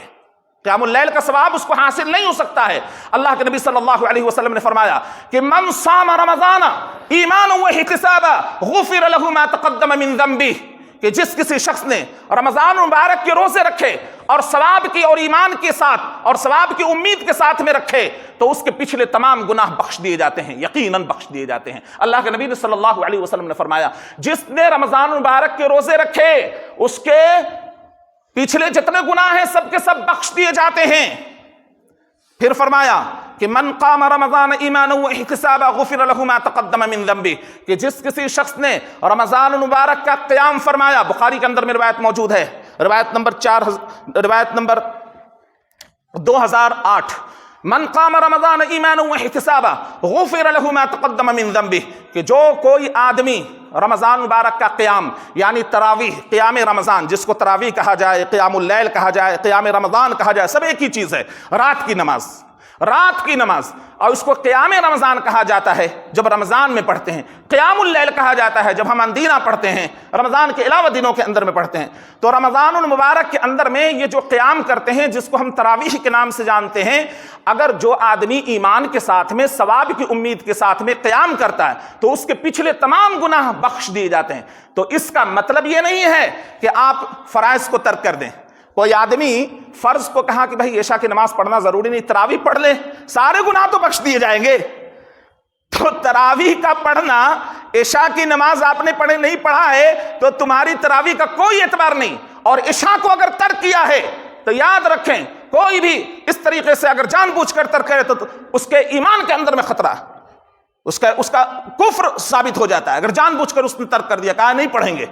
قیام اللیل کا ثواب اس کو حاصل نہیں ہو سکتا ہے۔ اللہ کے نبی صلی اللہ علیہ وسلم نے فرمایا کہ من صام رمضان ایمانا واحتسابا غفر له ما تقدم من ذنبه، کہ جس کسی شخص نے رمضان مبارک کے روزے رکھے اور ثواب کی اور ایمان کے ساتھ اور ثواب کی امید کے ساتھ میں رکھے تو اس کے پچھلے تمام گناہ بخش دیے جاتے ہیں، یقیناً بخش دیے جاتے ہیں۔ اللہ کے نبی صلی اللہ علیہ وسلم نے فرمایا جس نے رمضان المبارک کے روزے رکھے اس کے پچھلے جتنے گناہ ہیں سب کے سب بخش دیے جاتے ہیں۔ پھر فرمایا کہ من قام رمضان ایمانا واحتسابا غفر له ما تقدم من ذنبه، کہ جس کسی شخص نے رمضان المبارک کا قیام فرمایا، بخاری کے اندر میں روایت موجود ہے، روایت نمبر 2008، من قام رمضان ایمانا واحتسابا غفر له ما تقدم من ذنبه، کہ جو کوئی آدمی رمضان مبارک کا قیام یعنی تراویح، قیام رمضان جس کو تراویح کہا جائے، قیام اللیل کہا جائے، قیام رمضان کہا جائے، سب ایک ہی چیز ہے، رات کی نماز، اور اس کو قیام رمضان کہا جاتا ہے جب رمضان میں پڑھتے ہیں، قیام اللیل کہا جاتا ہے جب ہم اندینہ پڑھتے ہیں، رمضان کے علاوہ دنوں کے اندر میں پڑھتے ہیں۔ تو رمضان المبارک کے اندر میں یہ جو قیام کرتے ہیں جس کو ہم تراویح کے نام سے جانتے ہیں، اگر جو آدمی ایمان کے ساتھ میں ثواب کی امید کے ساتھ میں قیام کرتا ہے تو اس کے پچھلے تمام گناہ بخش دیے جاتے ہیں۔ تو اس کا مطلب یہ نہیں ہے کہ آپ فرائض کو ترک کر دیں۔ کوئی آدمی فرض کو کہا کہ بھائی عشاء کی نماز پڑھنا ضروری نہیں، تراویح پڑھ لے، سارے گناہ تو بخش دیے جائیں گے۔ تو تراویح کا پڑھنا، عشاء کی نماز آپ نے نہیں پڑھا ہے تو تمہاری تراویح کا کوئی اعتبار نہیں، اور عشاء کو اگر ترک کیا ہے تو یاد رکھیں کوئی بھی اس طریقے سے اگر جان بوجھ کر ترک کرے تو اس کے ایمان کے اندر میں خطرہ، اس کا کفر ثابت ہو جاتا ہے۔ اگر جان بوجھ کر اس نے ترک کر دیا، کہا نہیں پڑھیں گے،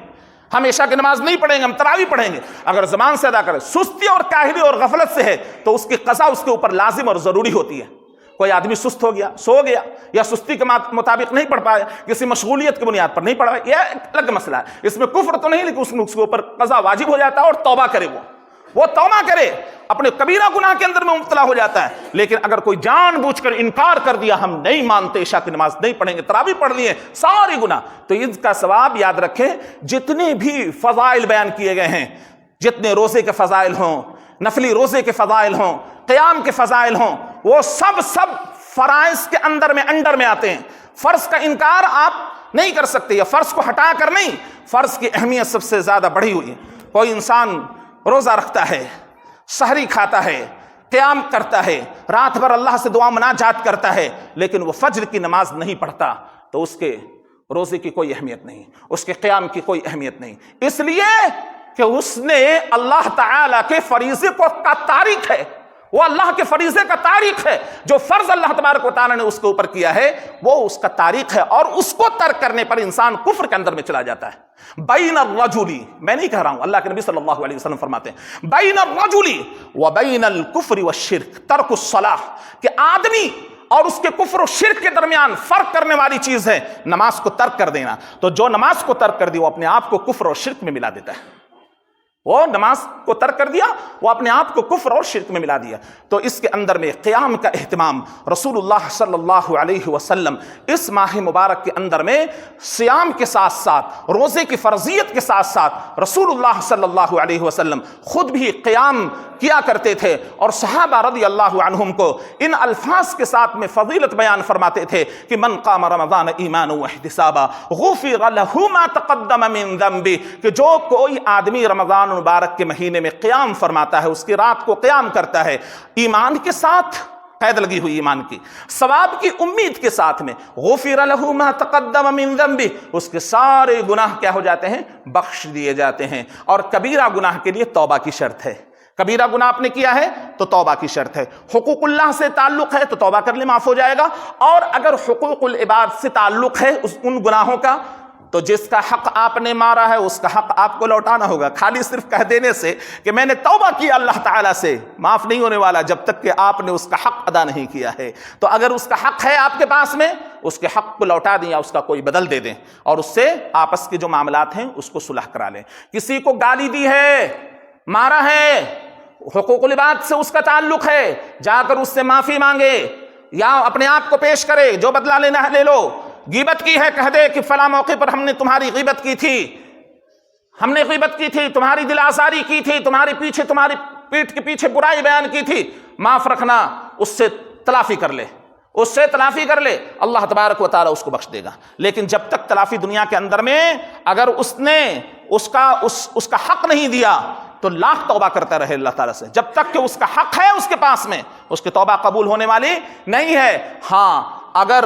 ہم عشاء کی نماز نہیں پڑھیں گے، ہم تراویح پڑھیں گے، اگر زبان سے ادا کرے، سستی اور کاہلی اور غفلت سے ہے تو اس کی قضا اس کے اوپر لازم اور ضروری ہوتی ہے۔ کوئی آدمی سست ہو گیا، سو گیا، یا سستی کے مطابق نہیں پڑھ پایا، کسی مشغولیت کی بنیاد پر نہیں پڑھ پایا، یہ ایک الگ مسئلہ ہے، اس میں کفر تو نہیں، لیکن اس کے اوپر قضا واجب ہو جاتا ہے اور توبہ کرے، وہ توبہ کرے، اپنے کبیرہ گناہ کے اندر میں مبتلا ہو جاتا ہے۔ لیکن اگر کوئی جان بوجھ کر انکار کر دیا، ہم نہیں مانتے، عشاء کی نماز نہیں پڑھیں گے، تراویح پڑھ لیے، سارے گناہ، تو اس کا ثواب یاد رکھیں جتنے بھی فضائل بیان کیے گئے ہیں، جتنے روزے کے فضائل ہوں، نفلی روزے کے فضائل ہوں، قیام کے فضائل ہوں، وہ سب فرائض کے انڈر میں آتے ہیں۔ فرض کا انکار آپ نہیں کر سکتے، یا فرض کو ہٹا کر نہیں، فرض کی اہمیت سب سے زیادہ بڑھی ہوئی ہے۔ کوئی انسان روزہ رکھتا ہے، سحری کھاتا ہے، قیام کرتا ہے، رات بھر اللہ سے دعا مناجات کرتا ہے، لیکن وہ فجر کی نماز نہیں پڑھتا تو اس کے روزے کی کوئی اہمیت نہیں، اس کے قیام کی کوئی اہمیت نہیں، اس لیے کہ اس نے اللہ تعالیٰ کے فریضے کا تاریخ ہے، وہ اللہ کے فریضے کا تاریخ ہے، جو فرض اللہ تبارک و تعالیٰ نے اس کے اوپر کیا ہے وہ اس کا تاریخ ہے، اور اس کو ترک کرنے پر انسان کفر کے اندر میں چلا جاتا ہے۔ بین الرجل، میں نہیں کہہ رہا ہوں، اللہ کے نبی صلی اللہ علیہ وسلم فرماتے ہیں بین الرجل وبین الکفر والشرک ترک الصلاۃ، کہ آدمی اور اس کے کفر و شرک کے درمیان فرق کرنے والی چیز ہے نماز کو ترک کر دینا۔ تو جو نماز کو ترک کر دی وہ اپنے آپ کو کفر اور شرک میں ملا دیتا ہے، وہ نماز کو ترک کر دیا، وہ اپنے آپ کو کفر اور شرک میں ملا دیا۔ تو اس کے اندر میں قیام کا اہتمام، رسول اللہ صلی اللہ علیہ وسلم اس ماہ مبارک کے اندر میں صیام کے ساتھ ساتھ، روزے کی فرضیت کے ساتھ ساتھ رسول اللہ صلی اللہ علیہ وسلم خود بھی قیام کیا کرتے تھے، اور صحابہ رضی اللہ عنہم کو ان الفاظ کے ساتھ میں فضیلت بیان فرماتے تھے کہ من قام رمضان ایمانا واحتسابا غفر له ما تقدم من ذنبه، کہ جو کوئی آدمی رمضان مبارک کے مہینے میں قیام فرماتا ہے، اس کی رات کو قیام کرتا ہے ایمان کے ساتھ، قید لگی ہوئی ایمان کی، ثواب کی امید کے ساتھ میں، غفر له ما تقدم من ذنبه، اس کے سارے گناہ کیا ہو جاتے ہیں؟ بخش دیے جاتے ہیں۔ اور کبیرہ گناہ کے لیے توبہ کی شرط ہے، کبیرہ گناہ آپ نے کیا ہے تو توبہ کی شرط ہے، حقوق اللہ سے تعلق ہے تو توبہ کر لے معاف ہو جائے گا، اور اگر حقوق العباد سے تعلق ہے ان گناہوں کا تو جس کا حق آپ نے مارا ہے اس کا حق آپ کو لوٹانا ہوگا۔ خالی صرف کہہ دینے سے کہ میں نے توبہ کیا اللہ تعالیٰ سے، معاف نہیں ہونے والا جب تک کہ آپ نے اس کا حق ادا نہیں کیا ہے۔ تو اگر اس کا حق ہے آپ کے پاس میں، اس کے حق کو لوٹا دیں یا اس کا کوئی بدل دے دیں، اور اس سے آپس کے جو معاملات ہیں اس کو صلح کرا لیں۔ کسی کو گالی دی ہے، مارا ہے، حقوق العباد سے اس کا تعلق ہے، جا کر اس سے معافی مانگے یا اپنے آپ کو پیش کرے، جو بدلہ لینا ہے لے لو۔ غیبت کی ہے، کہہ دے کہ فلاں موقع پر ہم نے تمہاری غیبت کی تھی، ہم نے غیبت کی تھی، تمہاری دل آزاری کی تھی، تمہاری پیٹھ کے پیچھے برائی بیان کی تھی، معاف رکھنا، اس سے تلافی کر لے، اس سے تلافی کر لے، اللہ تبارک و تعالیٰ اس کو بخش دے گا۔ لیکن جب تک تلافی دنیا کے اندر میں اگر اس نے اس کا حق نہیں دیا تو لاکھ توبہ کرتا رہے اللہ تعالیٰ سے، جب تک کہ اس کا حق ہے اس کے پاس میں، اس کی توبہ قبول ہونے والی نہیں ہے۔ ہاں اگر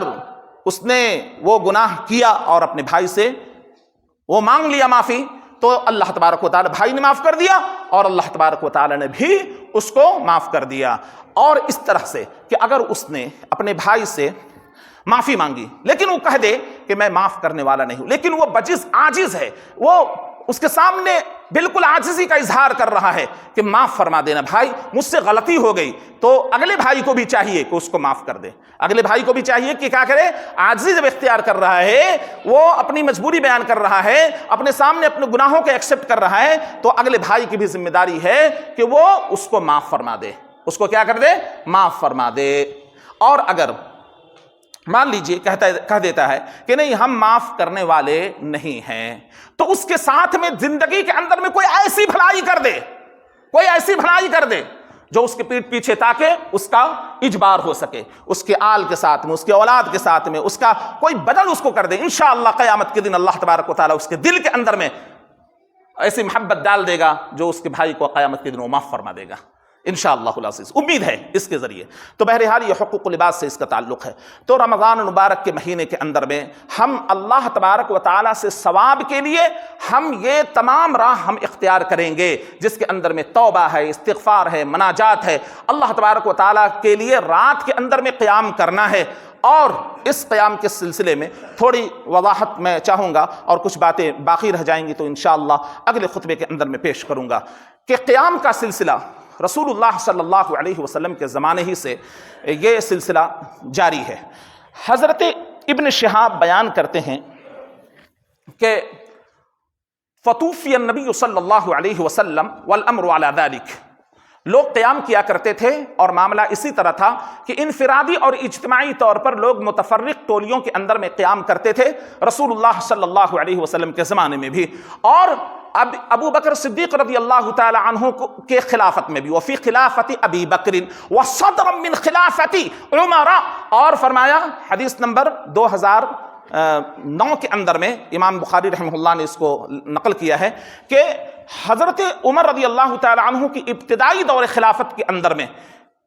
اس نے وہ گناہ کیا اور اپنے بھائی سے وہ مانگ لیا معافی، تو اللہ تبارک و تعالیٰ بھائی نے معاف کر دیا اور اللہ تبارک و تعالیٰ نے بھی اس کو معاف کر دیا۔ اور اس طرح سے کہ اگر اس نے اپنے بھائی سے معافی مانگی لیکن وہ کہہ دے کہ میں معاف کرنے والا نہیں ہوں، لیکن وہ عاجز ہے، وہ اس کے سامنے بالکل عاجزی کا اظہار کر رہا ہے کہ معاف فرما دینا بھائی، مجھ سے غلطی ہو گئی، تو اگلے بھائی کو بھی چاہیے کہ اس کو معاف کر دے، اگلے بھائی کو بھی چاہیے کہ کیا کرے، عاجزی جب اختیار کر رہا ہے، وہ اپنی مجبوری بیان کر رہا ہے، اپنے سامنے اپنے گناہوں کو ایکسپٹ کر رہا ہے، تو اگلے بھائی کی بھی ذمہ داری ہے کہ وہ اس کو معاف فرما دے، اس کو کیا کر دے، معاف فرما دے۔ اور اگر مان لیجئے کہہ دیتا ہے کہ نہیں ہم معاف کرنے والے نہیں ہیں، تو اس کے ساتھ میں زندگی کے اندر میں کوئی ایسی بھلائی کر دے جو اس کے پیٹھ پیچھے تاکہ اس کا اجبار ہو سکے، اس کے آل کے ساتھ میں، اس کے اولاد کے ساتھ میں، اس کا کوئی بدل اس کو کر دے، انشاءاللہ قیامت کے دن اللہ تبارک و تعالیٰ اس کے دل کے اندر میں ایسی محبت ڈال دے گا جو اس کے بھائی کو قیامت کے دن وہ معاف فرما دے گا انشاءاللہ العزیز، امید ہے اس کے ذریعے۔ تو بہرحال یہ حقوق لباس سے اس کا تعلق ہے۔ تو رمضان المبارک کے مہینے کے اندر میں ہم اللہ تبارک و تعالیٰ سے ثواب کے لیے ہم یہ تمام راہ ہم اختیار کریں گے، جس کے اندر میں توبہ ہے، استغفار ہے، مناجات ہے، اللہ تبارک و تعالیٰ کے لیے رات کے اندر میں قیام کرنا ہے۔ اور اس قیام کے سلسلے میں تھوڑی وضاحت میں چاہوں گا، اور کچھ باتیں باقی رہ جائیں گی تو انشاءاللہ اگلے خطبے کے اندر میں پیش کروں گا کہ قیام کا سلسلہ رسول اللہ صلی اللہ علیہ وسلم کے زمانے ہی سے یہ سلسلہ جاری ہے۔ حضرت ابن شہاب بیان کرتے ہیں کہ فتوفی النبی صلی اللہ علیہ وسلم والامر علی ذلک، لوگ قیام کیا کرتے تھے اور معاملہ اسی طرح تھا کہ انفرادی اور اجتماعی طور پر لوگ متفرق ٹولیوں کے اندر میں قیام کرتے تھے رسول اللہ صلی اللہ علیہ وسلم کے زمانے میں بھی، اور اب ابو بکر صدیق رضی اللہ تعالی عنہ کے خلافت میں بھی، وفی خلافت ابی بکر وصدرا من خلافت عمر، اور فرمایا حدیث نمبر 2009 کے اندر میں امام بخاری رحمہ اللہ نے اس کو نقل کیا ہے کہ حضرت عمر رضی اللہ تعالی عنہ کی ابتدائی دور خلافت کے اندر میں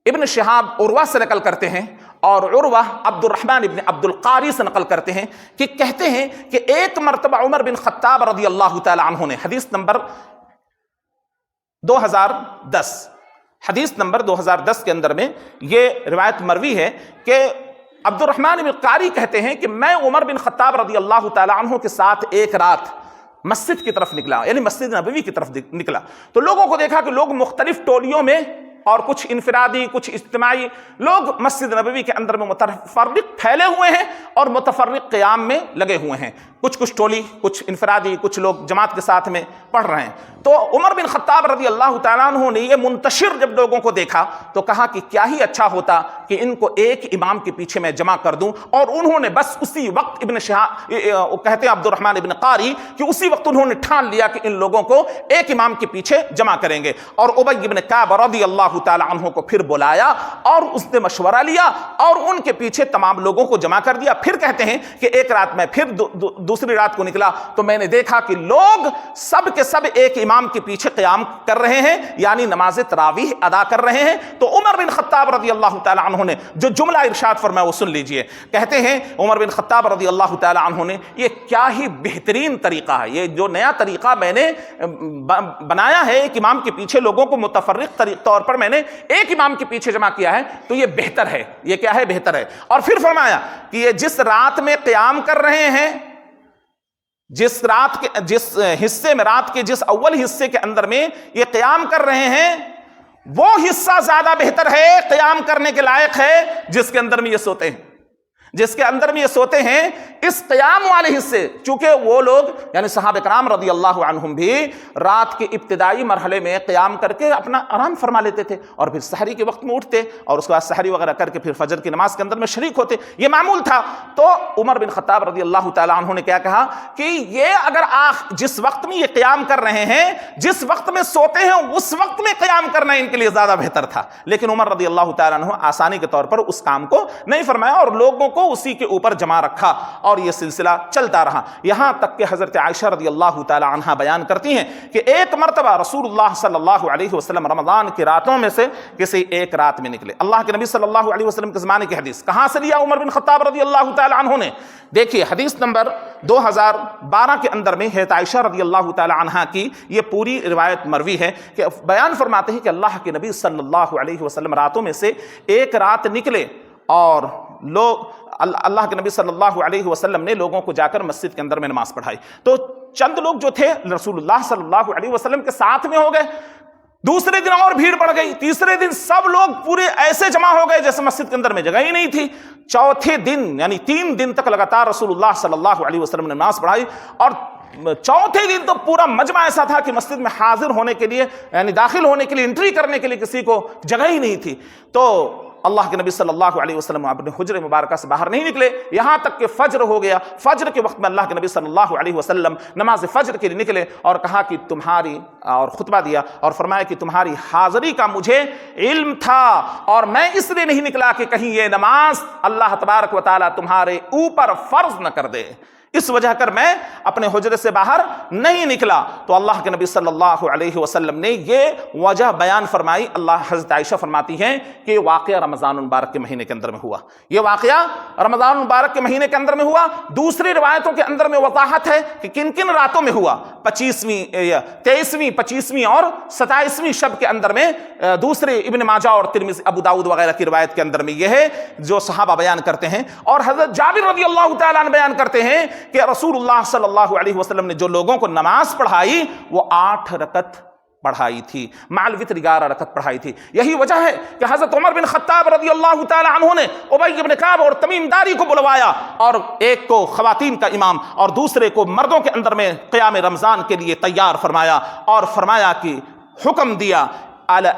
ابن شہاب عروہ سے نقل کرتے ہیں، اور عروہ عبد الرحمن ابن عبد القاری سے نقل کرتے ہیں کہ کہتے ہیں کہ ایک مرتبہ عمر بن خطاب رضی اللہ تعالی عنہ نے، حدیث نمبر 2010 کے اندر میں یہ روایت مروی ہے کہ عبد الرحمن بن قاری کہتے ہیں کہ میں عمر بن خطاب رضی اللہ تعالی عنہ کے ساتھ ایک رات مسجد کی طرف نکلا، یعنی مسجد نبوی کی طرف نکلا، تو لوگوں کو دیکھا کہ لوگ مختلف ٹولیوں میں اور کچھ انفرادی کچھ اجتماعی لوگ مسجد نبوی کے اندر میں متفرق پھیلے ہوئے ہیں اور متفرق قیام میں لگے ہوئے ہیں، کچھ ٹولی، کچھ انفرادی، کچھ لوگ جماعت کے ساتھ میں پڑھ رہے ہیں۔ تو عمر بن خطاب رضی اللہ تعالیٰ عنہ نے یہ منتشر جب لوگوں کو دیکھا تو کہا کہ کیا ہی اچھا ہوتا کہ ان کو ایک امام کے پیچھے میں جمع کر دوں، اور انہوں نے بس اسی وقت ابن شہاب کہتے ہیں عبد الرحمن ابن قاری کہ اسی وقت انہوں نے ٹھان لیا کہ ان لوگوں کو ایک امام کے پیچھے جمع کریں گے، اور ابی بن کعب رضی اللہ تعالی عنہ کو پھر بلایا اور اس نے مشورہ لیا اور ان کے پیچھے تمام لوگوں کو جمع کر دیا۔ پھر کہتے ہیں کہ ایک رات میں پھر دوسری رات کو نکلا تو میں نے دیکھا کہ لوگ سب کے سب ایک امام کے پیچھے قیام کر رہے ہیں، یعنی نماز تراویح ادا کر رہے ہیں۔ تو عمر بن خطاب رضی اللہ تعالی عنہ نے جو جملہ ارشاد فرمایا وہ سن لیجئے، کہتے ہیں عمر بن خطاب رضی اللہ تعالی عنہ نے، یہ کیا ہی بہترین طریقہ ہے، یہ جو نیا طریقہ میں نے بنایا ہے، ایک امام کے پیچھے لوگوں کو متفرق طور پر میں نے ایک امام کے پیچھے جمع کیا ہے، تو یہ بہتر ہے۔ یہ کیا ہے؟ بہتر ہے۔ اور پھر فرمایا کہ یہ جس رات میں قیام کر رہے ہیں، جس حصے میں، رات کے جس اول حصے کے اندر میں یہ قیام کر رہے ہیں، وہ حصہ زیادہ بہتر ہے، قیام کرنے کے لائق ہے جس کے اندر میں یہ سوتے ہیں، جس کے اندر میں یہ سوتے ہیں۔ اس قیام والے حصے، چونکہ وہ لوگ یعنی صحابہ کرام رضی اللہ عنہم بھی رات کے ابتدائی مرحلے میں قیام کر کے اپنا آرام فرما لیتے تھے، اور پھر سحری کے وقت میں اٹھتے اور اس کے بعد سحری وغیرہ کر کے پھر فجر کی نماز کے اندر میں شریک ہوتے، یہ معمول تھا۔ تو عمر بن خطاب رضی اللہ تعالی عنہ نے کیا کہا کہ یہ اگر جس وقت میں یہ قیام کر رہے ہیں، جس وقت میں سوتے ہیں، اس وقت میں قیام کرنا ان کے لیے زیادہ بہتر تھا۔ لیکن عمر رضی اللہ تعالی عنہ آسانی کے طور پر اس کام کو نہیں فرمایا اور لوگوں کو اسی کے اوپر جمع رکھا، اور یہ سلسلہ چلتا رہا، یہاں تک کہ حضرت عائشہ رضی اللہ تعالی عنہا بیان کرتی ہیں کہ ایک مرتبہ رسول اللہ صلی اللہ علیہ وسلم رمضان کی راتوں میں سے کسی ایک رات میں نکلے۔ اللہ کے نبی صلی اللہ علیہ وسلم کے زمانے کی حدیث کہاں سے لیا عمر بن خطاب رضی اللہ تعالی عنہ نے؟ دیکھیے حدیث نمبر 2012 کے اندر میں ہے عائشہ رضی اللہ تعالی عنہا کی یہ پوری روایت مروی ہے کہ بیان فرماتے ہیں کہ اللہ کے نبی صلی اللہ علیہ وسلم راتوں میں سے ایک رات نکلے اور اللہ کے نبی صلی اللہ علیہ وسلم نے لوگوں کو جا کر مسجد کے اندر میں نماز پڑھائی، تو چند لوگ جو تھے رسول اللہ صلی اللہ علیہ وسلم کے ساتھ میں ہو گئے، دوسرے دن اور بھیڑ بڑھ گئی، تیسرے دن سب لوگ پورے ایسے جمع ہو گئے جیسے مسجد کے اندر میں جگہ ہی نہیں تھی، چوتھے دن یعنی 3 دن تک لگاتار رسول اللہ صلی اللہ علیہ وسلم نے نماز پڑھائی، اور چوتھے دن تو پورا مجمع ایسا تھا کہ مسجد میں حاضر ہونے کے لیے یعنی داخل ہونے کے لیے انٹری کرنے کے لیے کسی کو جگہ ہی نہیں تھی۔ تو اللہ کے نبی صلی اللہ علیہ وسلم اپنے حجر مبارکہ سے باہر نہیں نکلے یہاں تک کہ فجر ہو گیا۔ فجر کے وقت میں اللہ کے نبی صلی اللہ علیہ وسلم نماز فجر کے لیے نکلے اور کہا کہ تمہاری اور خطبہ دیا اور فرمایا کہ تمہاری حاضری کا مجھے علم تھا اور میں اس لیے نہیں نکلا کہ کہیں یہ نماز اللہ تبارک و تعالیٰ تمہارے اوپر فرض نہ کر دے، اس وجہ کر میں اپنے حجرے سے باہر نہیں نکلا۔ تو اللہ کے نبی صلی اللہ علیہ وسلم نے یہ وجہ بیان فرمائی۔ حضرت عائشہ فرماتی ہیں کہ واقعہ رمضان المبارک کے مہینے کے اندر میں ہوا، یہ واقعہ رمضان المبارک کے مہینے کے اندر میں ہوا۔ دوسری روایتوں کے اندر میں وضاحت ہے کہ کن کن راتوں میں ہوا، 23ویں 25ویں اور 27ویں شب کے اندر میں۔ دوسرے ابن ماجہ اور ترمذی ابو داؤد وغیرہ کی روایت کے اندر میں یہ ہے جو صحابہ بیان کرتے ہیں، اور حضرت جابر رضی اللہ تعالیٰ عنہ بیان کرتے ہیں کہ رسول اللہ صلی اللہ علیہ وسلم نے جو لوگوں کو نماز پڑھائی وہ 8 رکعت پڑھائی تھی، مع الوتر 11 رکعت پڑھائی تھی۔ یہی وجہ ہے کہ حضرت عمر بن خطاب رضی اللہ تعالی عنہ نے ابی بن کعب اور تمیم داری کو بلوایا، اور ایک کو خواتین کا امام اور دوسرے کو مردوں کے اندر میں قیام رمضان کے لیے تیار فرمایا، اور فرمایا کہ حکم دیا علی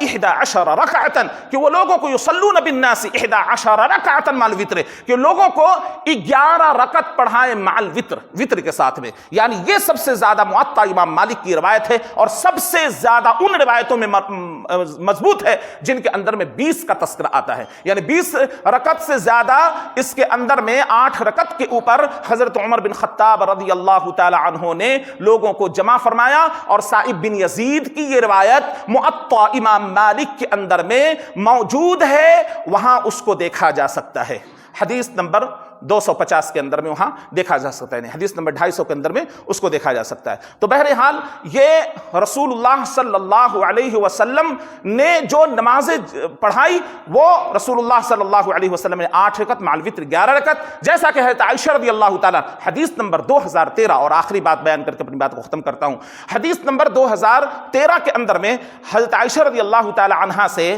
11 رکعتا کہ وہ لوگوں کو یصلون بالناس 11 رکعتا مع الوتر کہ لوگوں کو 11 رکعت پڑھائیں مع الوتر، وطر کے ساتھ میں۔ یعنی یہ سب سے زیادہ معطا امام مالک کی روایت ہے اور سب سے زیادہ ان روایتوں میں مضبوط ہے جن کے اندر میں 20 کا تذکرہ آتا ہے، یعنی 20 رکعت سے زیادہ اس کے اندر میں 8 رکعت کے اوپر حضرت عمر بن خطاب رضی اللہ تعالی عنہ نے لوگوں کو جمع فرمایا۔ اور صائب بن یزید کی یہ روایت معطا امام مالک کے اندر میں موجود ہے، وہاں اس کو دیکھا جا سکتا ہے، حدیث نمبر 250 کے اندر میں وہاں دیکھا جا سکتا ہے، حدیث نمبر 250 کے اندر میں اس کو دیکھا جا سکتا ہے۔ تو بہرحال یہ رسول اللہ صلی اللہ علیہ وسلم نے جو نمازیں پڑھائی وہ رسول اللہ صلی اللہ علیہ وسلم نے 8 رکعت مع الوتر 11 رکعت، جیسا کہ حضرت عائشہ رضی اللہ تعالیٰ حدیث نمبر 2013، اور آخری بات بیان کر کے اپنی بات کو ختم کرتا ہوں، حدیث نمبر 2013 کے اندر میں حضرت عائشہ رضی اللہ تعالیٰ عنہا سے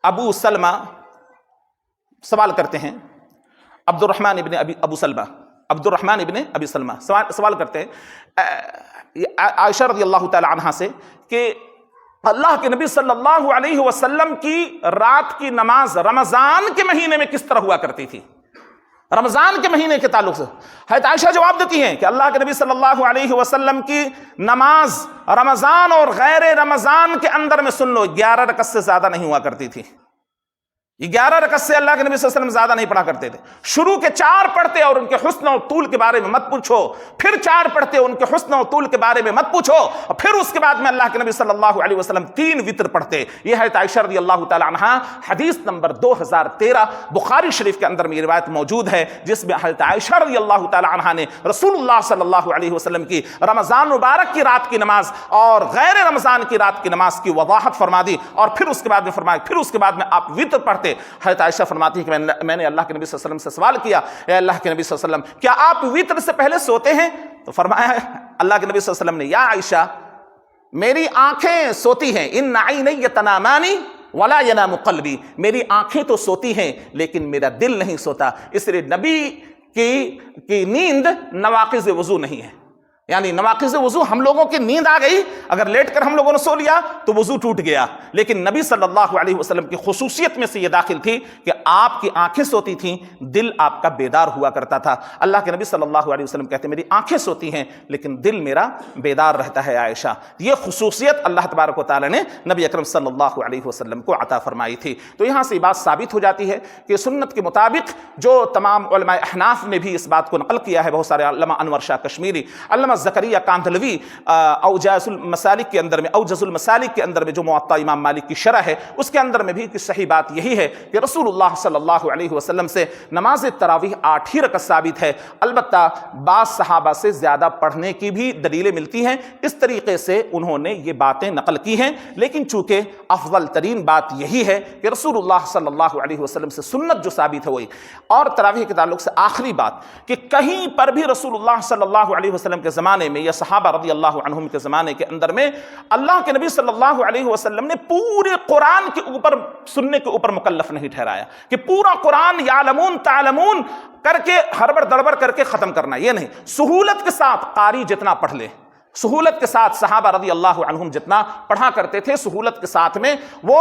ابو سلمہ سوال کرتے ہیں، عبد الرحمن ابن ابی سلمہ سوال کرتے ہیں عائشہ رضی اللہ تعالی عنہا سے کہ اللہ کے نبی صلی اللہ علیہ وسلم کی رات کی نماز رمضان کے مہینے میں کس طرح ہوا کرتی تھی، رمضان کے مہینے کے تعلق سے۔ حضرت عائشہ جواب دیتی ہیں کہ اللہ کے نبی صلی اللہ علیہ وسلم کی نماز رمضان اور غیر رمضان کے اندر میں سن لو 11 رکعت سے زیادہ نہیں ہوا کرتی تھی، 11 رکعت سے اللہ کے نبی صلی اللہ علیہ وسلم زیادہ نہیں پڑھا کرتے تھے۔ شروع کے 4 پڑھتے اور ان کے حسن و طول کے بارے میں مت پوچھو، پھر 4 پڑھتے ان کے حسن و طول کے بارے میں مت پوچھو، اور پھر اس کے بعد میں اللہ کے نبی صلی اللہ علیہ وسلم 3 وتر پڑھتے۔ یہ حضرت عائشہ رضی اللہ تعالی عنہا حدیث نمبر 2013 بخاری شریف کے اندر میں یہ روایت موجود ہے جس میں حضرت عائشہ رضی اللہ تعالی عنہا نے رسول اللہ صلی اللہ علیہ وسلم کی رمضان مبارک کی رات کی نماز اور غیر رمضان کی رات کی نماز کی وضاحت فرما دی، اور پھر اس کے بعد میں فرمایا پھر اس کے بعد میں آپ وتر پڑھتے۔ حضرت عائشہ فرماتی ہے کہ میں نے اللہ کے نبی صلی اللہ علیہ وسلم سے سوال کیا، اے اللہ کے نبی صلی اللہ علیہ وسلم کیا آپ وتر سے پہلے سوتے ہیں؟ تو فرمایا اللہ کے نبی صلی اللہ علیہ وسلم نے یا عائشہ میری آنکھیں سوتی ہیں، ان عینی تنامان ولا ینام قلبی، میری آنکھیں تو سوتی ہیں لیکن میرا دل نہیں سوتا، اس لیے نبی کی نیند نواقض وضو نہیں ہے، یعنی نواقض وضو ہم لوگوں کی نیند آ گئی، اگر لیٹ کر ہم لوگوں نے سو لیا تو وضو ٹوٹ گیا، لیکن نبی صلی اللہ علیہ وسلم کی خصوصیت میں سے یہ داخل تھی کہ آپ کی آنکھیں سوتی تھیں، دل آپ کا بیدار ہوا کرتا تھا۔ اللہ کے نبی صلی اللہ علیہ وسلم کہتے ہیں میری آنکھیں سوتی ہیں لیکن دل میرا بیدار رہتا ہے عائشہ۔ یہ خصوصیت اللہ تبارک و تعالی نے نبی اکرم صلی اللہ علیہ وسلم کو عطا فرمائی تھی۔ تو یہاں سے یہ بات ثابت ہو جاتی ہے کہ سنت کے مطابق جو تمام علماء احناف نے بھی اس بات کو نقل کیا ہے، بہت سارے علامہ انور شاہ کشمیری، علامہ زکریا کاندھلوی اوجاز المسالک کے اندر میں، اوجز المسالک کے اندر میں جو موطا امام مالک کی شرح ہے اس کے اندر میں بھی صحیح بات یہی ہے کہ رسول اللہ صلی اللہ علیہ وسلم سے نماز تراویح 8 ہی رکعت ثابت ہے، البتہ بعض صحابہ سے زیادہ پڑھنے کی بھی دلیلیں ملتی ہیں، اس طریقے سے انہوں نے یہ باتیں نقل کی ہیں، لیکن چونکہ افضل ترین بات یہی ہے کہ رسول اللہ صلی اللہ علیہ وسلم سے سنت جو ثابت ہے وہی۔ اور تراویح کے تعلق سے آخری بات کہ کہیں پر بھی رسول اللہ صلی اللہ علیہ وسلم کے زمانے میں یا صحابہ رضی اللہ عنہم کے زمانے کے اندر میں اللہ کے نبی صلی اللہ علیہ وسلم نے پورے قرآن کے اوپر سننے کے اوپر مکلف نہیں ٹھہرایا کہ پورا قرآن یعلمون تعلمون کر کے ہڑبڑ دڑبڑ کر کے ختم کرنا، یہ نہیں، سہولت کے ساتھ قاری جتنا پڑھ لے، سہولت کے ساتھ صحابہ رضی اللہ عنہم جتنا پڑھا کرتے تھے، سہولت کے ساتھ میں وہ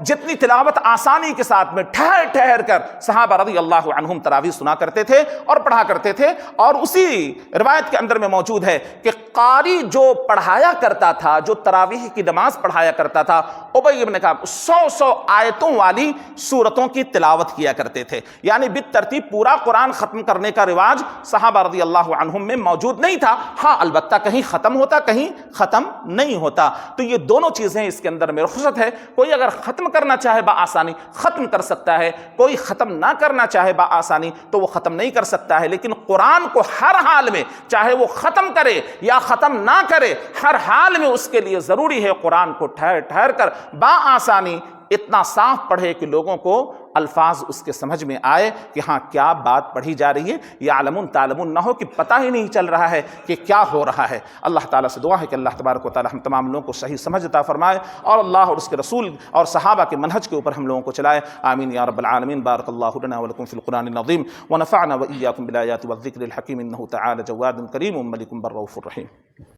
جتنی تلاوت آسانی کے ساتھ میں ٹھہر ٹھہر کر صحابہ رضی اللہ عنہم تراویح سنا کرتے تھے اور پڑھا کرتے تھے۔ اور اسی روایت کے اندر میں موجود ہے کہ قاری جو پڑھایا کرتا تھا، جو تراویح کی نماز پڑھایا کرتا تھا، ابی ابن کعب 100 آیتوں والی سورتوں کی تلاوت کیا کرتے تھے، یعنی بالترتیب پورا قرآن ختم کرنے کا رواج صحابہ رضی اللہ عنہم میں موجود نہیں تھا۔ ہاں البتہ کہیں ختم ہوتا کہیں ختم نہیں ہوتا، تو یہ دونوں چیزیں اس کے اندر میں رخصت ہے۔ کوئی اگر ختم کرنا چاہے بآسانی ختم کر سکتا ہے، کوئی ختم نہ کرنا چاہے بآسانی تو وہ ختم نہیں کر سکتا ہے، لیکن قرآن کو ہر حال میں چاہے وہ ختم کرے یا ختم نہ کرے، ہر حال میں اس کے لیے ضروری ہے قرآن کو ٹھہر ٹھہر کر بآسانی اتنا صاف پڑھے کہ لوگوں کو الفاظ اس کے سمجھ میں آئے کہ ہاں کیا بات پڑھی جا رہی ہے، یعلمون تعلمون نہ ہو کہ پتہ ہی نہیں چل رہا ہے کہ کیا ہو رہا ہے۔ اللہ تعالیٰ سے دعا ہے کہ اللہ تبارک و تعالیٰ ہم تمام لوگوں کو صحیح سمجھ عطا فرمائے اور اللہ اور اس کے رسول اور صحابہ کے منہج کے اوپر ہم لوگوں کو چلائے، آمین یا رب العالمین۔ بارک اللہ لنا ولکم فی القرآن العظیم ونفعنا وإیاکم بالآیات والذکر الحکیم، انہ تعالی جواد کریم ملک بر رؤوف رحیم۔